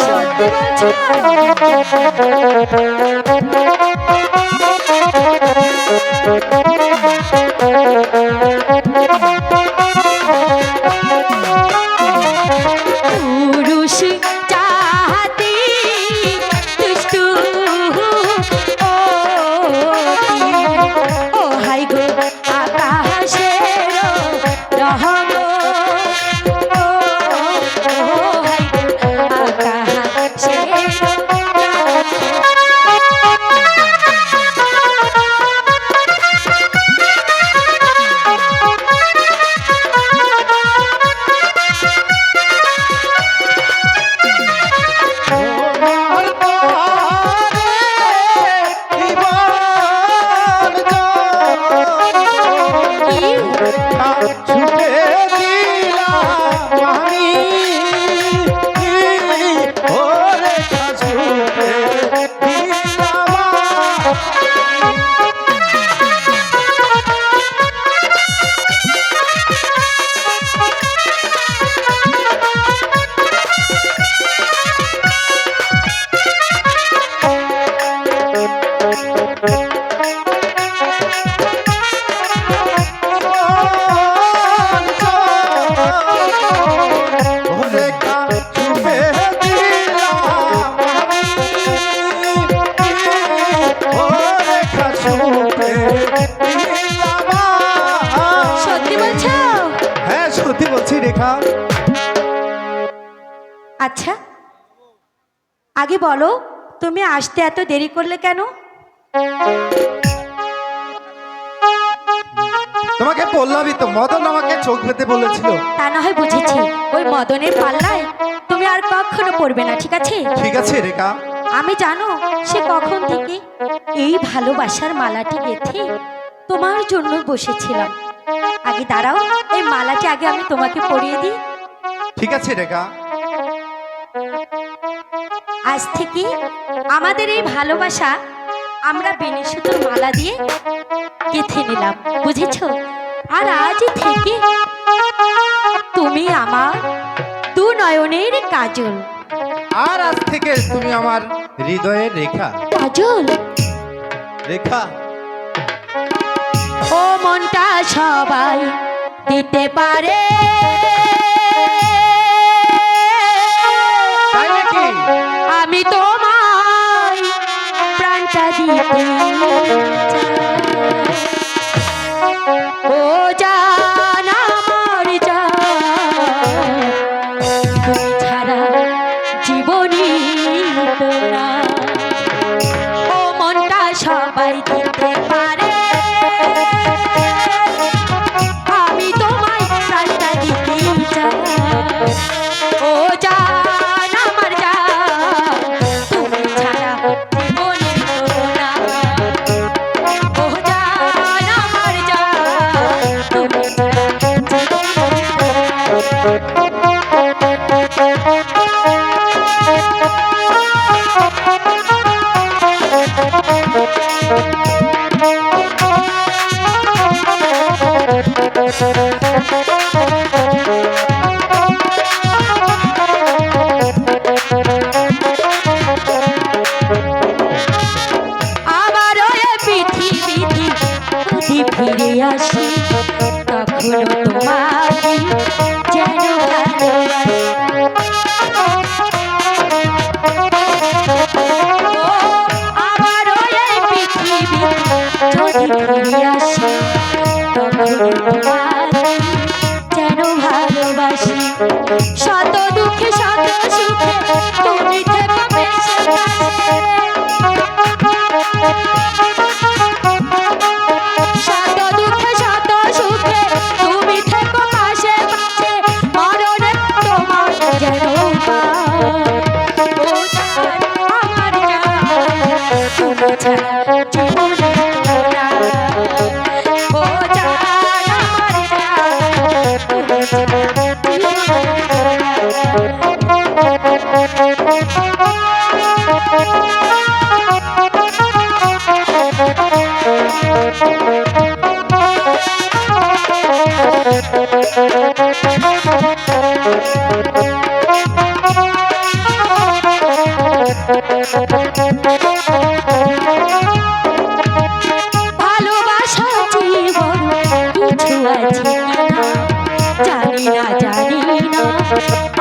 সত্যি বলছো? পুরুষ চাহাতি দুষ্টু ও হাই গো আকাশের রহম ও হাই গো আকাশের ছুটে দিলাম আমি ওরে ছুটে দিলাম ওরে ছুটে দিলাম ওরে ছুটে দিলাম সত্যি বলছো? হ্যাঁ সত্যি বলছি রেখা। আচ্ছা আগে বলো তুমি আসতে এত দেরি করলে কেন? তোমাকে বললামই তো, মদন আমাকে চোখ পেতে বলেছিল। তা না হয় বুঝেছি, ওই মদনের পাল্লায় তুমি আর কখনো পড়বে না, ঠিক আছে? ঠিক আছে রেখা। আমি জানো সে কখন থেকে এই ভালোবাসার মালাটি গেঁথে তোমার জন্য বসেছিলাম। আগে দাঁড়াও, এই মালাটি আগে আমি তোমাকে পরিয়ে দিই। ঠিক আছে রেখা। আজ থেকে আমাদের এই ভালোবাসা আমরা বেনি সুতোর মালা দিয়ে গেঁথে নিলাম, বুঝেছো? আর আজ থেকে তুমি আমার দু নয়নের কাজল। আর আজ থেকে তুমি আমার হৃদয়ের রেখা। কাজল রেখা ও মনটা সবাই দিতে পারে, তাই নাকি? আমি তোমায় প্রাণটা দিতে চাই। ও জান আমার জান, তুমি ছাড়া জীবনী না। ও মনটা সবাই দিতে পারে, আমি তোমায় প্রাণটা দিতে চাই। ও জান আমার জান, তুমি ছাড়া জীবনে না। ও জান ছাড়া জীবনে তোরা। ও জান আমার জান, তুমি ছাড়া ভালোবাসা জীবন কিছু আছে কিনা জানি না, জানি না,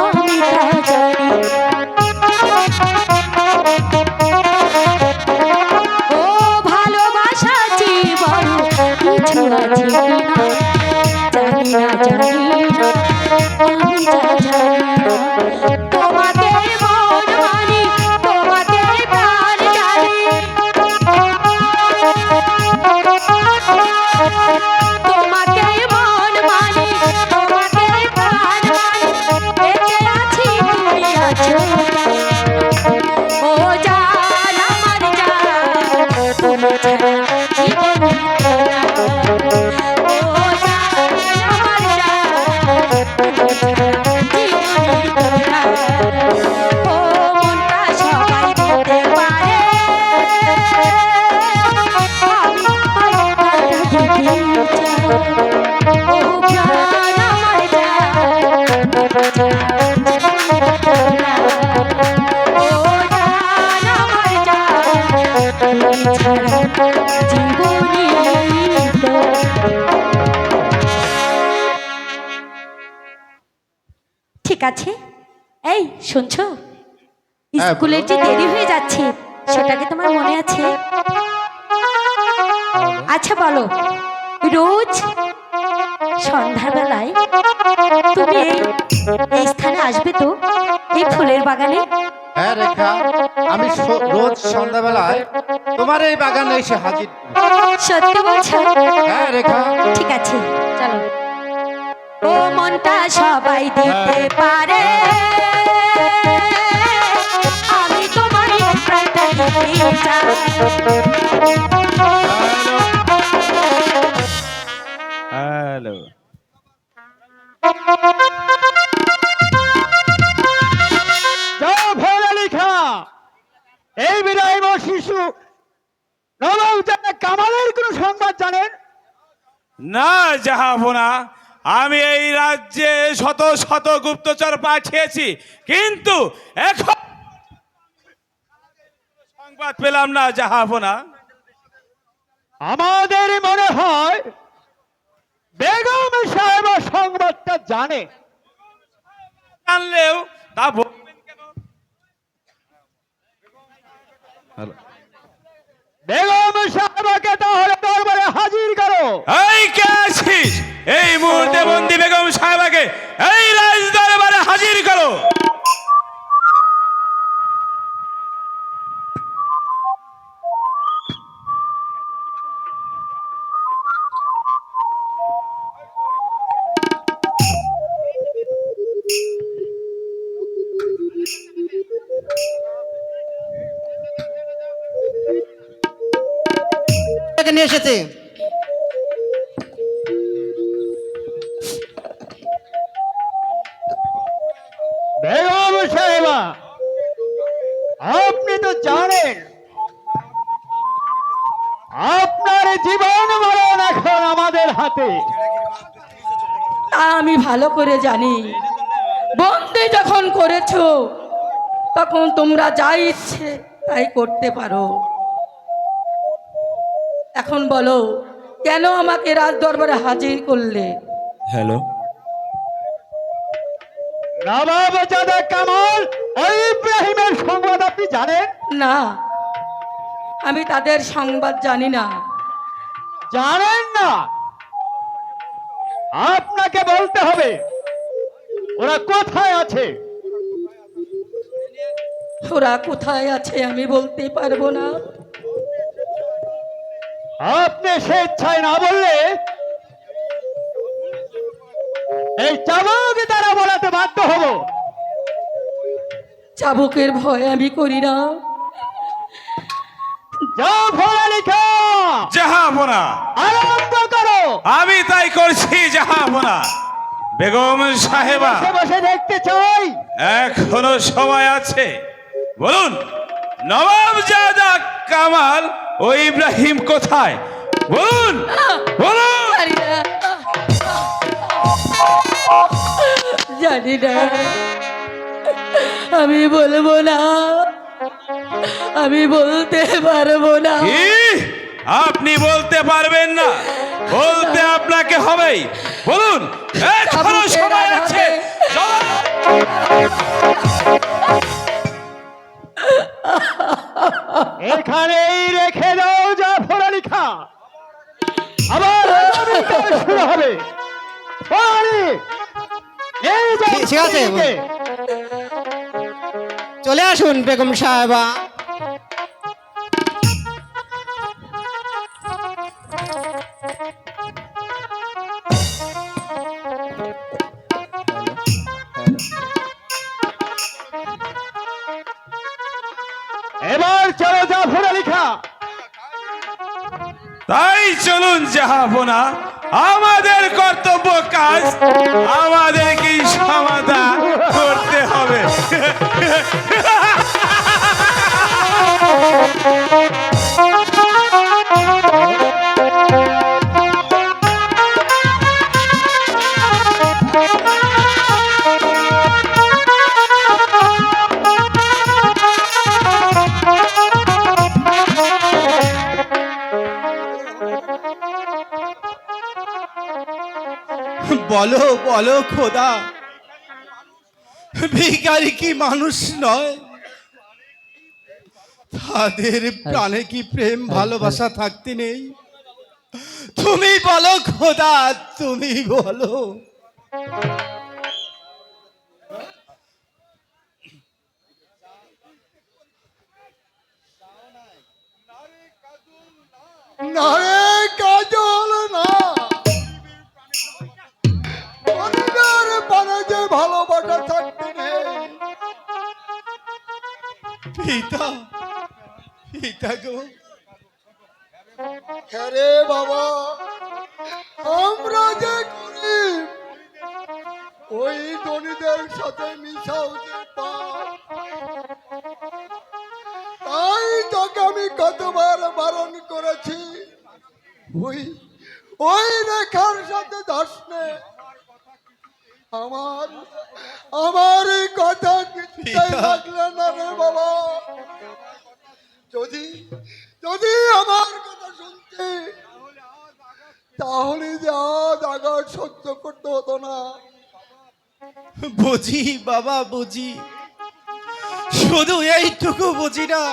আমি তা জানি। ও ভালোবাসা জীবন কিছু আছে কিনা জানি না, জানি না, আমি তা জানি না। তোমাকে মন মানি, তোমাকে প্রাণ জানি, তোমাকে মন মানি, তোমাকে প্রাণ মানি, বেঁচে আছি তুমি আছো। ও জান আমার জান, তুমি ছাড়া জীবনে তোরা। ও জান আমার জান, তুমি ছাড়া জীবনে তোরা। ও মনটা সবাই দিতে পারে, আমি মনটা দিতে চাই। ও জান আমার জান, তুমি ছাড়া জীবনে তোরা। ও জান আমার জান, তুমি ছাড়া জীবনে তোরা। ঠিক আছে, এই শুনছো, স্কুলের যে দেরি হয়ে যাচ্ছে সেটা কি তোমার মনে আছে? আচ্ছা বলো, রোজ সন্ধ্যাবেলায় তুমি এই স্থানে আসবে তো, এই ফুলের বাগানে? হ্যাঁ রেখা, আমি রোজ সন্ধ্যাবেলায় তোমার এই বাগানে এসে হাজির। সত্যি বলছো? হ্যাঁ রেখা। ঠিক আছে চলো। ও মনটা সবাই দিতে পারে, আমি তোমার প্রাণটা দিতে চাই। হ্যালো। যাও ভোলা লিখা, এই বিদায়ব শিশু নবজাতক কামালের কোন সংবাদ জানেন? না জাহাপনা, আমি এই রাজ্যে শত শত গুপ্তচর পাঠিয়েছি, কিন্তু এখন সংবাদ পেলাম না জাহাপনা। আমাদের মনে হয় বেগম সাহেব সংবাদটা জানে। জানলেও তা বলবেন কেন? বেগম সাহেবকে তাহলে দরবারে হাজির করো। এই কে আছিস? এই মুহূর্তে বন্দি বেগম সাহেবাকে এই রাজ দরবারে হাজির করো। নিয়ে এসেছে। বেগম সাহেবা, আপনি তো জানেন আপনার জীবন মরণ এখন আমাদের হাতে। তা আমি ভালো করে জানি, বন্দি যখন করেছো তখন তোমরা যা ইচ্ছে তাই করতে পারো। এখন বলো, কেন আমাকে রাজ দরবারে হাজির করলে? হ্যালো, নবাবজাদা কামাল ও ইব্রাহিমের সংবাদ আপনি জানেন? না, আমি তাদের সংবাদ জানি না। জানেন না? আপনাকে বলতে হবে ওরা কোথায় আছে। ওরা কোথায় আছে আমি বলতে পারবো না। আপনি স্বেচ্ছায় না বললে এই চাবুক দ্বারা বলাতে বাধ্য হব। চাবুকের ভয় আমি করি না, জাফর আলী খাঁ, জাহাপনা, আরম্ভ করো। আমি তাই করছি জাহাপনা। বেগম সাহেবা, বসে বসে দেখতে চাই। এখনো সময় আছে। বলুন, নবাব জাদা কামাল ও ইব্রাহিম কোথায়? বলুন, বলুন। জানি না। জানি না, আমি বলবো না, আমি বলতে পারবো না। কি? আপনি বলতে পারবেন না? বলতে আপনাকে হবেই। বলুন, এখনো সময় আছে। এখানেই রেখে দাও জাফর আলী খাঁ, আবার আগামীকাল শুরু হবে। পরে এই যাও ঠিক আছে। ছেলেকে। চলে আসুন বেগম সাহেবা। এবার চলো জাফর আলী খাঁ। তাই চলুন জাহাপনা, আমাদের কর্তব্য কাজ আমাদেরকেই সমাধান করতে হবে। বলো বলো খোদা, ভিখারি কি মানুষ নয়? তাদের প্রাণে কি প্রেম ভালোবাসা থাকতে নেই? তুমি বলো খোদা, তুমি বলো। না রে কাজল না, পরিবার পানে যে ভালোবাসা থাকতে নেই। পিতা, পিতা গো, হ্যাঁ রে বাবা, আমরা যে গরিব, ওই ধনীদের সাথে মিশাও যে পাপ। তাই তোকে আমি কতবার বারণ করেছি, ওই ওই রেখার সাথে যাস নে। আমার আমার এই কথা কিছুতেই লাগলে না রে বাবা। যদি যদি আমার কথা শুনতে, তাহলে যে আজ আঘাত সহ্য করতে হতো না। বুঝি বাবা, বুঝি, শুধু এইটুকু বুঝি না,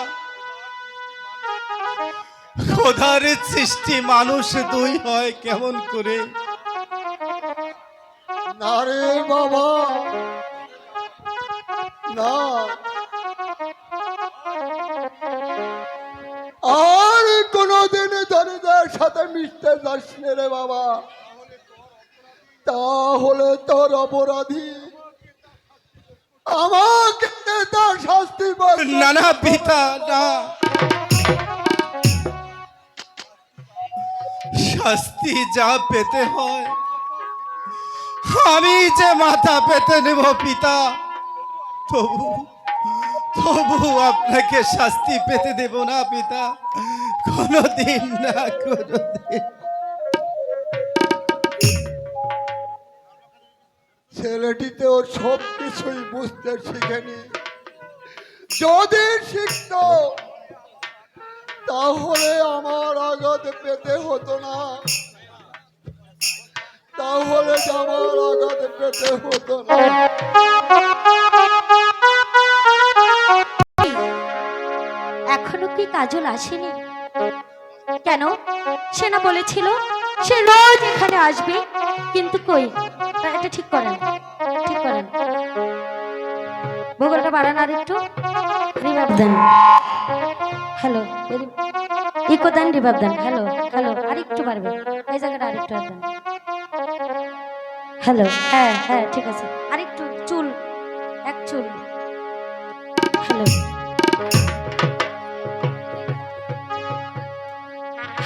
খোদার সৃষ্টি মানুষ দুই হয় কেমন করে? না রে বাবা, না। আর কোনদিন ধনীদের সাথে মিশতে যাস নে রে বাবা, তাহলে তোর অপরাধী আমাকে তার শাস্তি পাবে। না না পিতা, না, শাস্তি যা পেতে হয় আমি যে মাথা পেতে নেব পিতা, তবু তবু আপনাকে শাস্তি পেতে দেব না পিতা, কোনদিন না, কোনদিন। ছেলেটিতে ওর সব কিছুই বুঝতে শিখেনি। যদি শিখত তাহলে আমার আঘাত পেতে হতো না, তাহলে আমার আঘাত পেতে হতো না। এখনো কি কাজল আসেনি? কেন? সে না বলেছিল সে রোজ এখানে আসবে, কিন্তু কই? এটা ঠিক করেন, ঠিক করেন। ভূগোলটা বাড়ান আর একটু, রিভাব দেন। হ্যালো, ইকো দেন, রিভাব দেন। হ্যালো হ্যালো, আর একটু বাড়বে, এই জায়গাটা আর একটু দেন। হ্যালো, হ্যাঁ হ্যাঁ ঠিক আছে, আর একটু চুল, এক চুল। হ্যালো,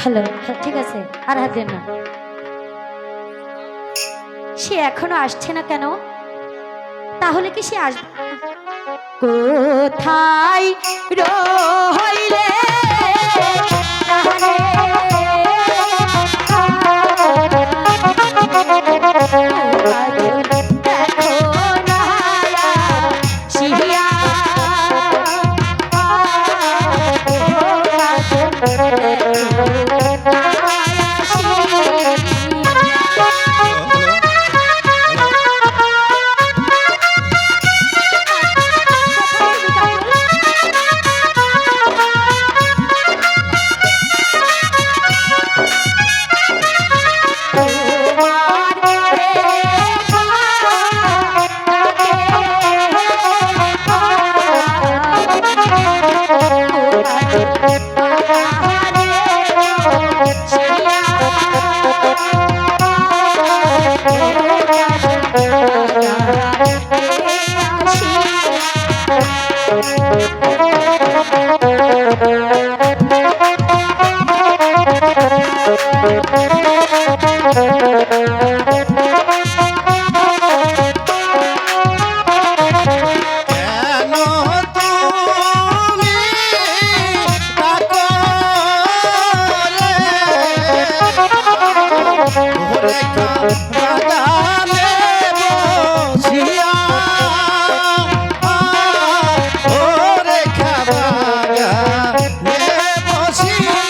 হ্যালো, ঠিক আছে, আর হাত দেন না। সে এখনো আসছে না কেন? তাহলে কি সে আসবে? কোথায় রইলে দেখো না শিহিয়া কেন তুমি ডাকো রে বাগানে বসিয়া ওরে বাগানে বসিয়া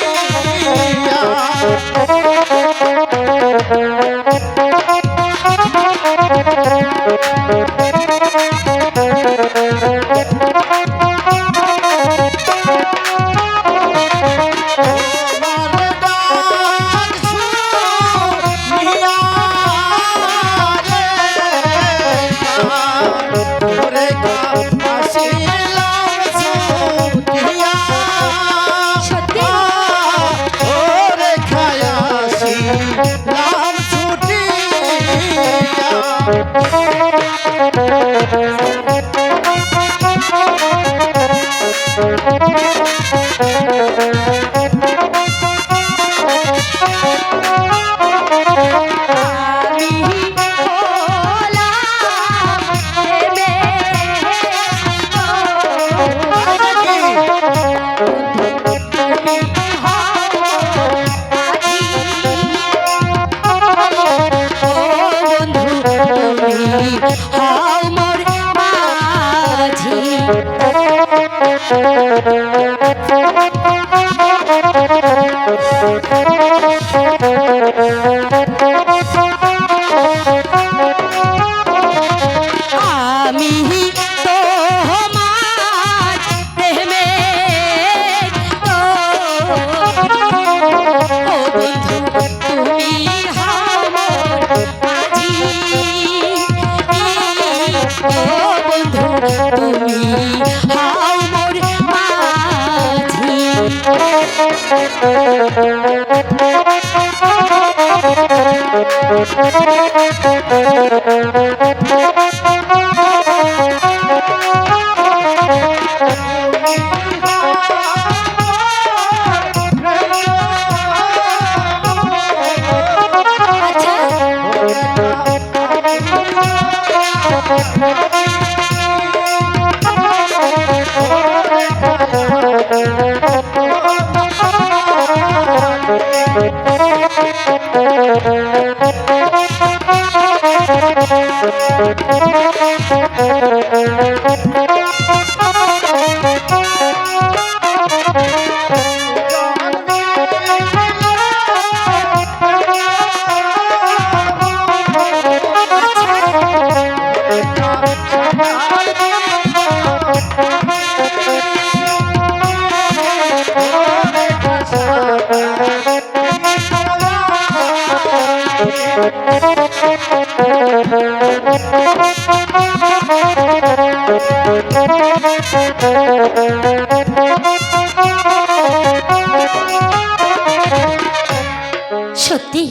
সত্যি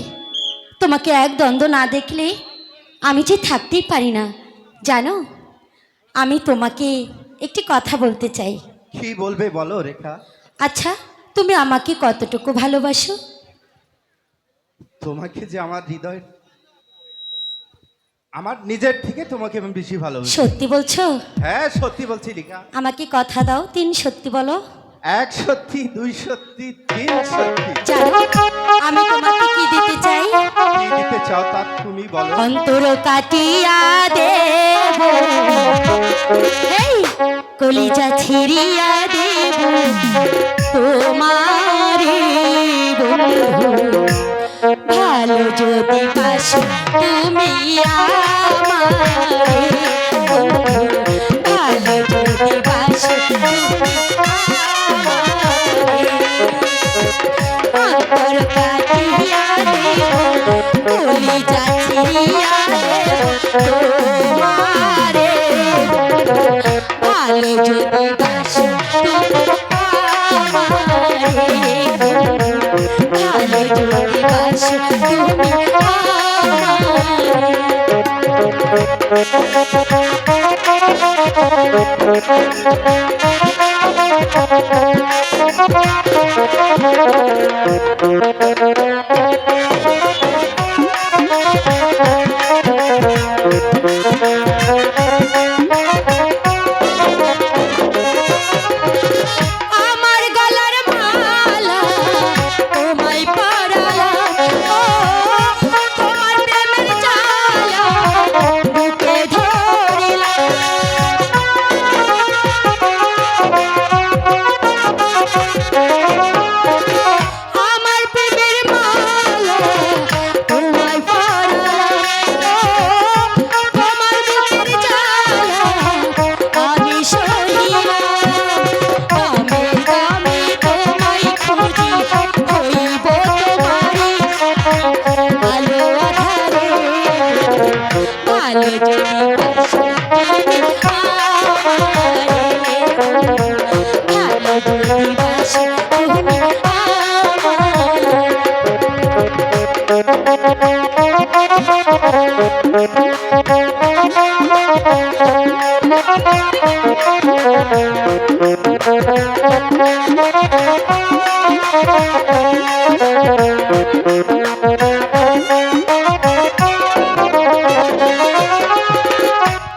তোমাকে এক দ্বন্দ্ব না দেখলে আমি যে থাকতেই পারি না জানো। আমি তোমাকে একটি কথা বলতে চাই। কি বলবে বলো রেখা? আচ্ছা, তুমি আমাকে কতটুকু ভালোবাসো? তোমাকে যে আমার হৃদয়, আমার নিজের থেকে তোমাকে আমি বেশি ভালোবাসি। সত্যি বলছো? হ্যাঁ সত্যি বলছি রিকা। আমাকে কথা দাও, 3 সত্যি বলো। 1 সত্যি, 2 সত্যি, 3 সত্যি। জানো আমি তোমাকে কি দিতে চাই? কি দিতে চাও তা তুমি বলো। অন্তর কাটিয়া দেব, এই কলিজা ছিড়িয়া দেব তোমারে বন্ধু, ভালো যদি বাসো তুমি আমারে বন্ধু, ভালো যদি বাসো তুমি আমারে, অন্তর কাটিয়া দেব কলিজা ছিড়িয়া দেব তোমারে, ভালো যদি বাসো তুমি আমারে, ভালো যদি বাসো তুমি আমার গলার মালা তোমায় পরালাম, ও তোমার প্রেমের জ্বালা বুকে ধরিলাম। আমার প্রেমের মালা তোমায় পরালাম, ও তোমার বুকের জ্বালা আমি সহিলাম। গামে গামে তোমায় খুঁজি, হইব তোমারই আলো আঁধারে, ভালো যদি বাসো তুমি আমারে, ভালো যদি বাসো তুমি আমারে।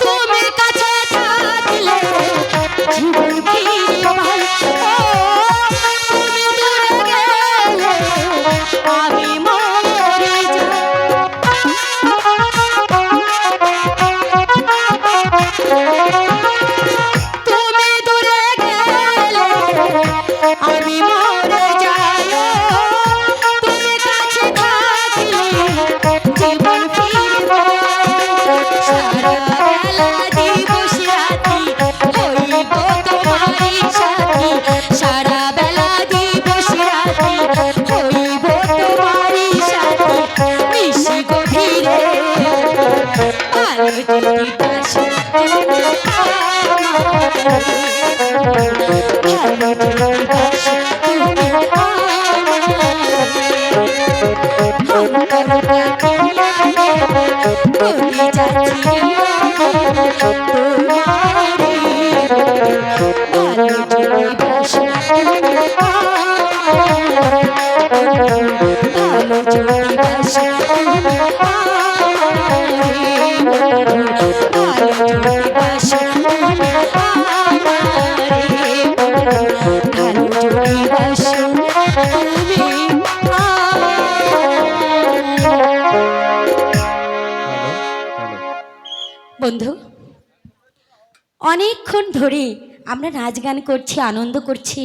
তুমি কাছে থাকলে জীবন ফিরে পাই, ও তুমি দূরে গেলে আমি মরে যাই। তুমি দূরে গেলে আমি মরে যাই, তুমি কাছে থাকলে জীবন ফিরে পাই। সারা বেলা দিবস রাতি হইব তোমারই সাথী, সারা বেলা দিবস রাতি হইব তোমারই সাথী, নিশি গভীরে ভালো যদি বাসো তুমি আমারে, ভালো যদি বাসো তুমি আমারে, অন্তর কাটিয়া দেব কলিজা ছিড়িয়া দেব তোমারে, ভালো যদি বাসো তুমি আমারে, ভালো যদি বাসো তুমি আমারে, ভালো যদি বাসো তুমি আমারে, ভালো যদি বাসো তুমি বন্ধু, অনেকক্ষণ ধরে আমরা নাচ গান করছি, আনন্দ করছি,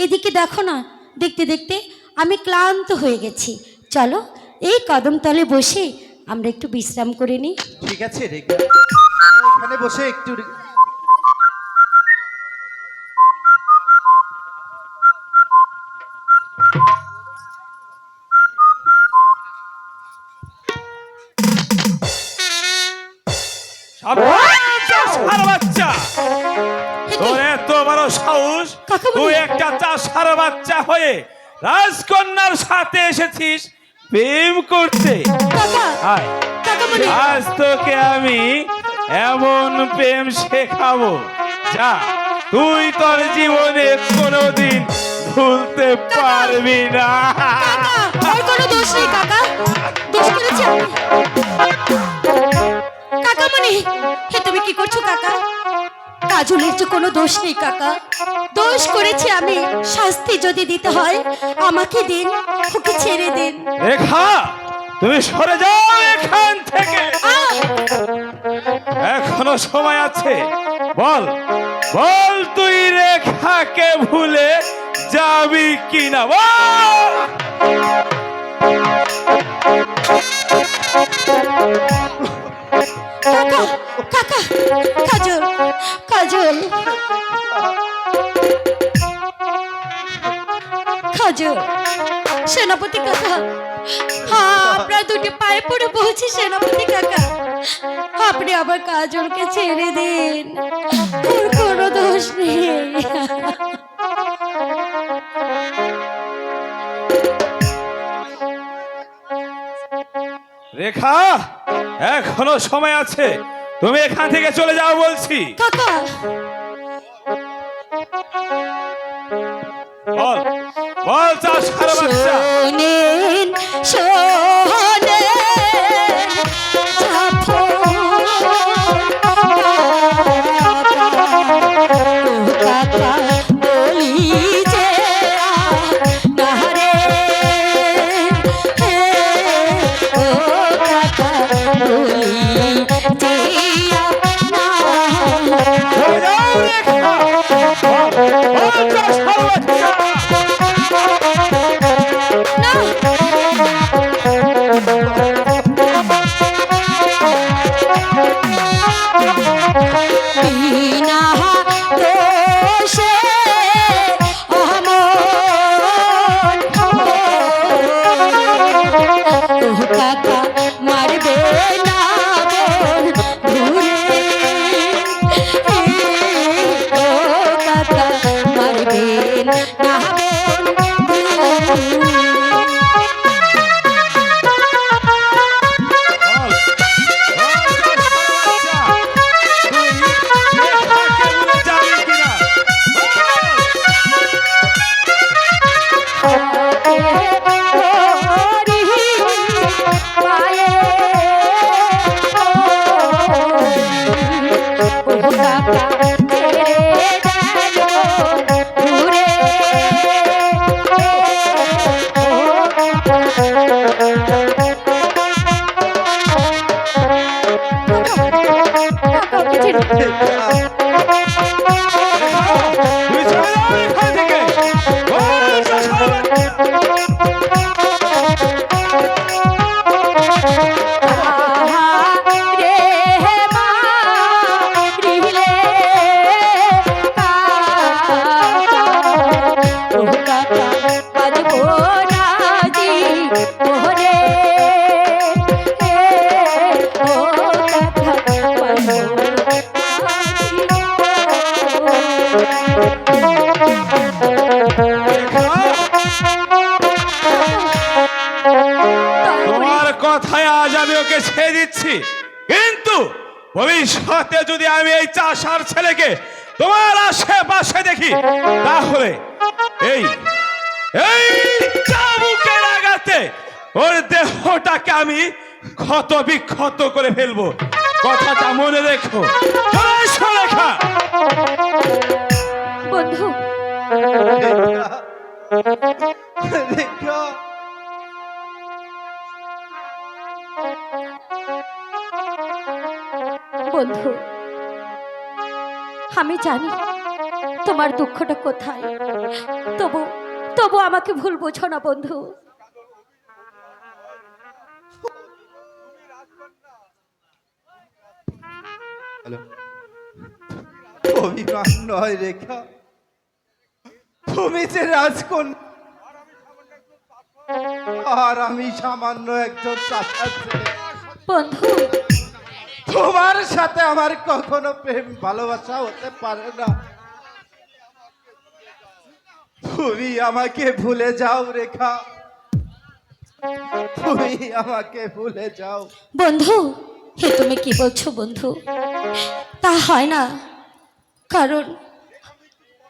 এদিকে দেখো না, দেখতে দেখতে আমি ক্লান্ত হয়ে গেছি। চলো এই কদমতলে বসে আমরা একটু বিশ্রাম করে নিই। ঠিক আছে রিকা, আমরা এখানে বসে একটু চাষার বাচ্চা, তোর এত বড় সাহস, কাকা বলে? তুই একটা চাষার বাচ্চা হয়ে রাজকন্যার সাথে এসেছিস প্রেম করতে। কাকা, আয়, কাকা বলে? আজ তোকে আমি এমন প্রেম শেখাবো যা তুই তোর জীবনে কোনোদিন ভুলতে পারবি না। কাকা ওর কোনো দোষ নেই কাকা, দোষ করেছি আমি। কাকা মনি, হে তুমি কি করছো কাকা? কাজলের যে কোনো দোষ নেই কাকা, দোষ করেছি আমি। শাস্তি যদি দিতে হয় আমাকে দিন, ওকে ছেড়ে দিন। রেখা, তুমি সরে যাও এখান থেকে। আহ! এখনো সময় আছে। বল বল, তুই রেখাকে ভুলে যাবি কিনা বল। কাকা কাকা, কাজল কাজল কাজল, সেনাপতি কাকা, আপনার দুটি পায়ে পড়ে বলছি সেনাপতি কাকা, আপনি আবার কাজলকে ছেড়ে দিন, ওর কোনো দোষ নেই। রেখা, এখনো সময় আছে, তুমি এখান থেকে চলে যাও বলছি। কাকা বল বল, চাষার বাচ্চা। শোনেন শোনেন কাকা বলি যে নারে ও কাকা বলি যে চলে যাও রেখা। বল বল, চাষার বাচ্চা। বিনা দোষে অমন ও কাকা মারবে না বোন ঘুরে, ও কাকা মারবে না বোন ঘুরে। তুই চলে যাও এখান থেকে। বল, চাষার বাচ্চা। তোমার কথায় আজ আমি ওকে ছেড়ে দিচ্ছি, কিন্তু ভবিষ্যতে যদি আমি এই চাষার ছেলেকে তোমার আশেপাশে দেখি, তাহলে এই এই চাবুকের আঘাতে ওর দেহটাকে আমি ক্ষত বিক্ষত করে ফেলবো। কথাটা মনে রেখো। চলে এসো রেখা। বন্ধু রেখা, বন্ধু আমি জানি তোমার দুঃখটা কোথায়, তবু তবু আমাকে ভুল বোঝো না বন্ধু। অভিমান নয় রেখা, তুমি যে রাজকন্যা আর আমি সামান্য একজন চাষার ছেলে। বন্ধু তোমার সাথে আমার কখনো প্রেম ভালোবাসা হতে পারে না। তুমি আমাকে ভুলে যাও রেখা, তুমি আমাকে ভুলে যাও। বন্ধু হে তুমি কি বলছো বন্ধু? তা হয় না, কারণ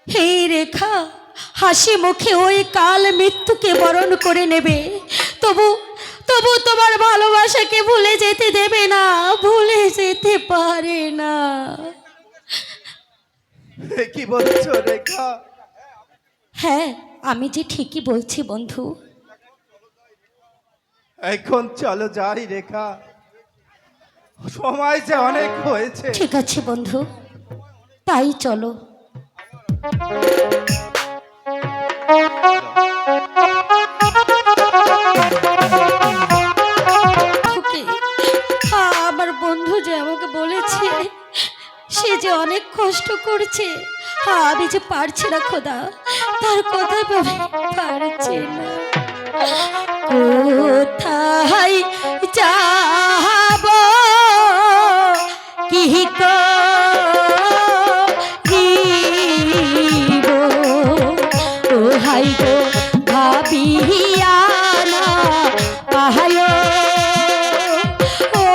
এই রেখা হাসি মুখে ওই কাল মৃত্যুকে বরণ করে নেবে, তবু তবু তোমার ভালোবাসাকে ভুলে যেতে দেবে না, ভুলে যেতে পারে না। এ কি বলছো রেখা? হ্যাঁ, আমি যে ঠিকই বলছি বন্ধু। এখন চলো যাই রেখা, সময় যে অনেক হয়েছে। ঠিক আছে বন্ধু, তাই চলো। ওকে, আমার বন্ধু যে আমাকে বলেছে সে যে অনেক কষ্ট করছে, আমি যে পারছি না খোদা, তার কথা ভেবে পারছি না। কোথায় যাব কি করিব, ও হাই গো ভাবিয়া না পাহায়, ও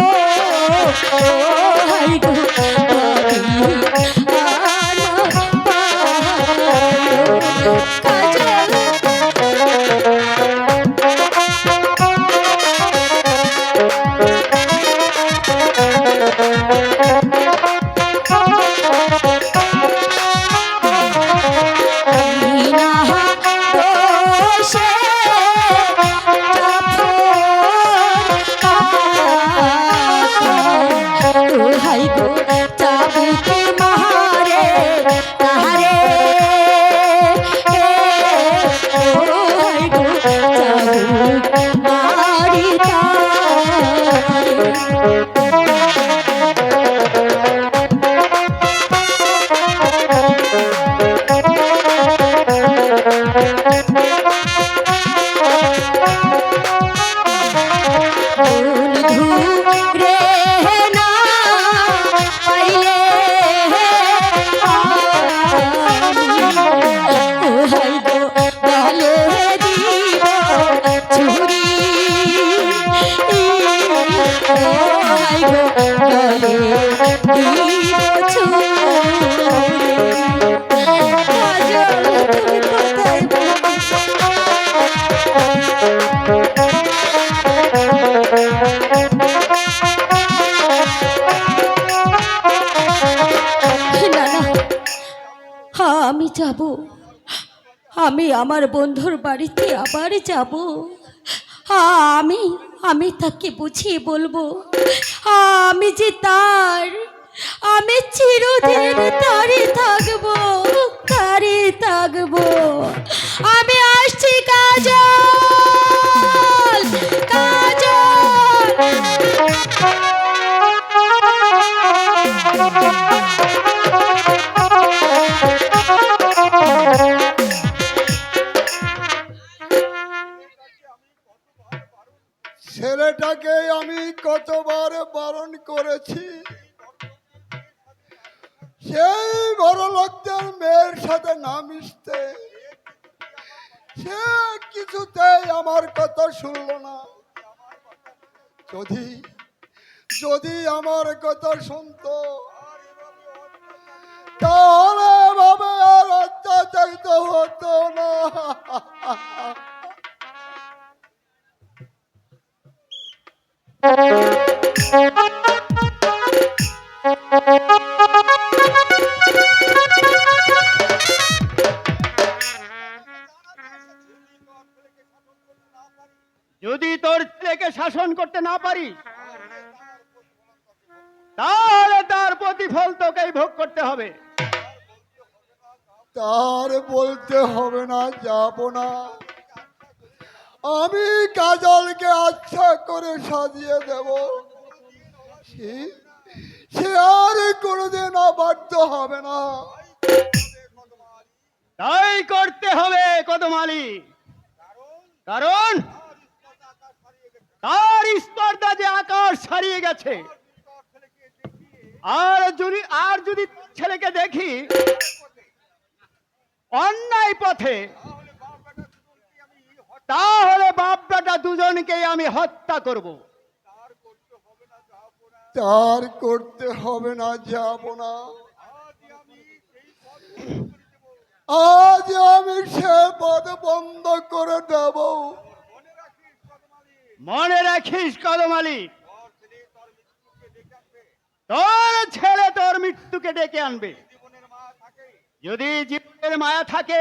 হাই গো ভাবিয়া না পাহায়, কাজল। আমি যাব, আমি আমার বন্ধুর বাড়িতে আবার যাব। আমি আমি তাকে বুঝিয়ে বলবো আমি যে তার, আমি চিরদিন তারে থাকবো, তারে থাকবো। আমি আসছি কাজল, কাজল। ছেলেটাকে আমি কতবার বারণ করেছি, সেই বড় লোকদের মেয়ের সাথে না মিশতে, সে কিছুতেই আমার কথা শুনলো না। যদি যদি আমার কথা শুনতো তাহলে এভাবে আর অত্যাচারিত হতো না। যদি তোর ছেলেকে শাসন করতে না পারি, তাহলে তার প্রতিফল তোকেই ভোগ করতে হবে। তার বলতে হবে না, যাব না। আমি কাজলকে আচ্ছা করে সাজিয়ে দেব, সে আর কোনোদিন অবাধ্য হবে না। তাই করতে হবে কদমালি, কারণ তার স্পর্ধা যে আকাশ ছাড়িয়ে গেছে। আর যদি ছেলেকে দেখি অন্যায় পথে, তাহলে বাপ বেটা দুজনকেই আমি হত্যা করব। তার করতে হবে না, যাব না। আজ আমি সে পথ বন্ধ করে দেব। মনে রাখিস কদম আলী, তোর ছেলে তোর মৃত্যুকে ডেকে আনবে। যদি জীবনের মায়া থাকে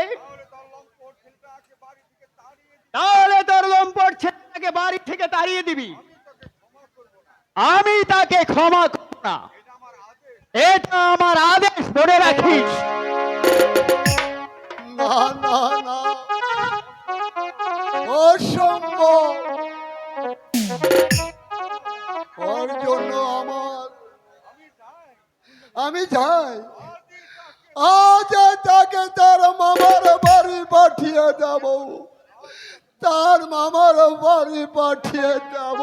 তাহলে তোর লম্পট ছেলেকে বাড়ি থেকে তাড়িয়ে দিবি। আমি তাকে ক্ষমা করব না, এটা আমার আদেশ, মনে রাখিস। না না না, অসম্ভব। ওর জন্য আমি যাই, আজ তাকে তার মামার বাড়ি পাঠিয়ে দেব, তার মামার বাড়ি পাঠিয়ে দেব।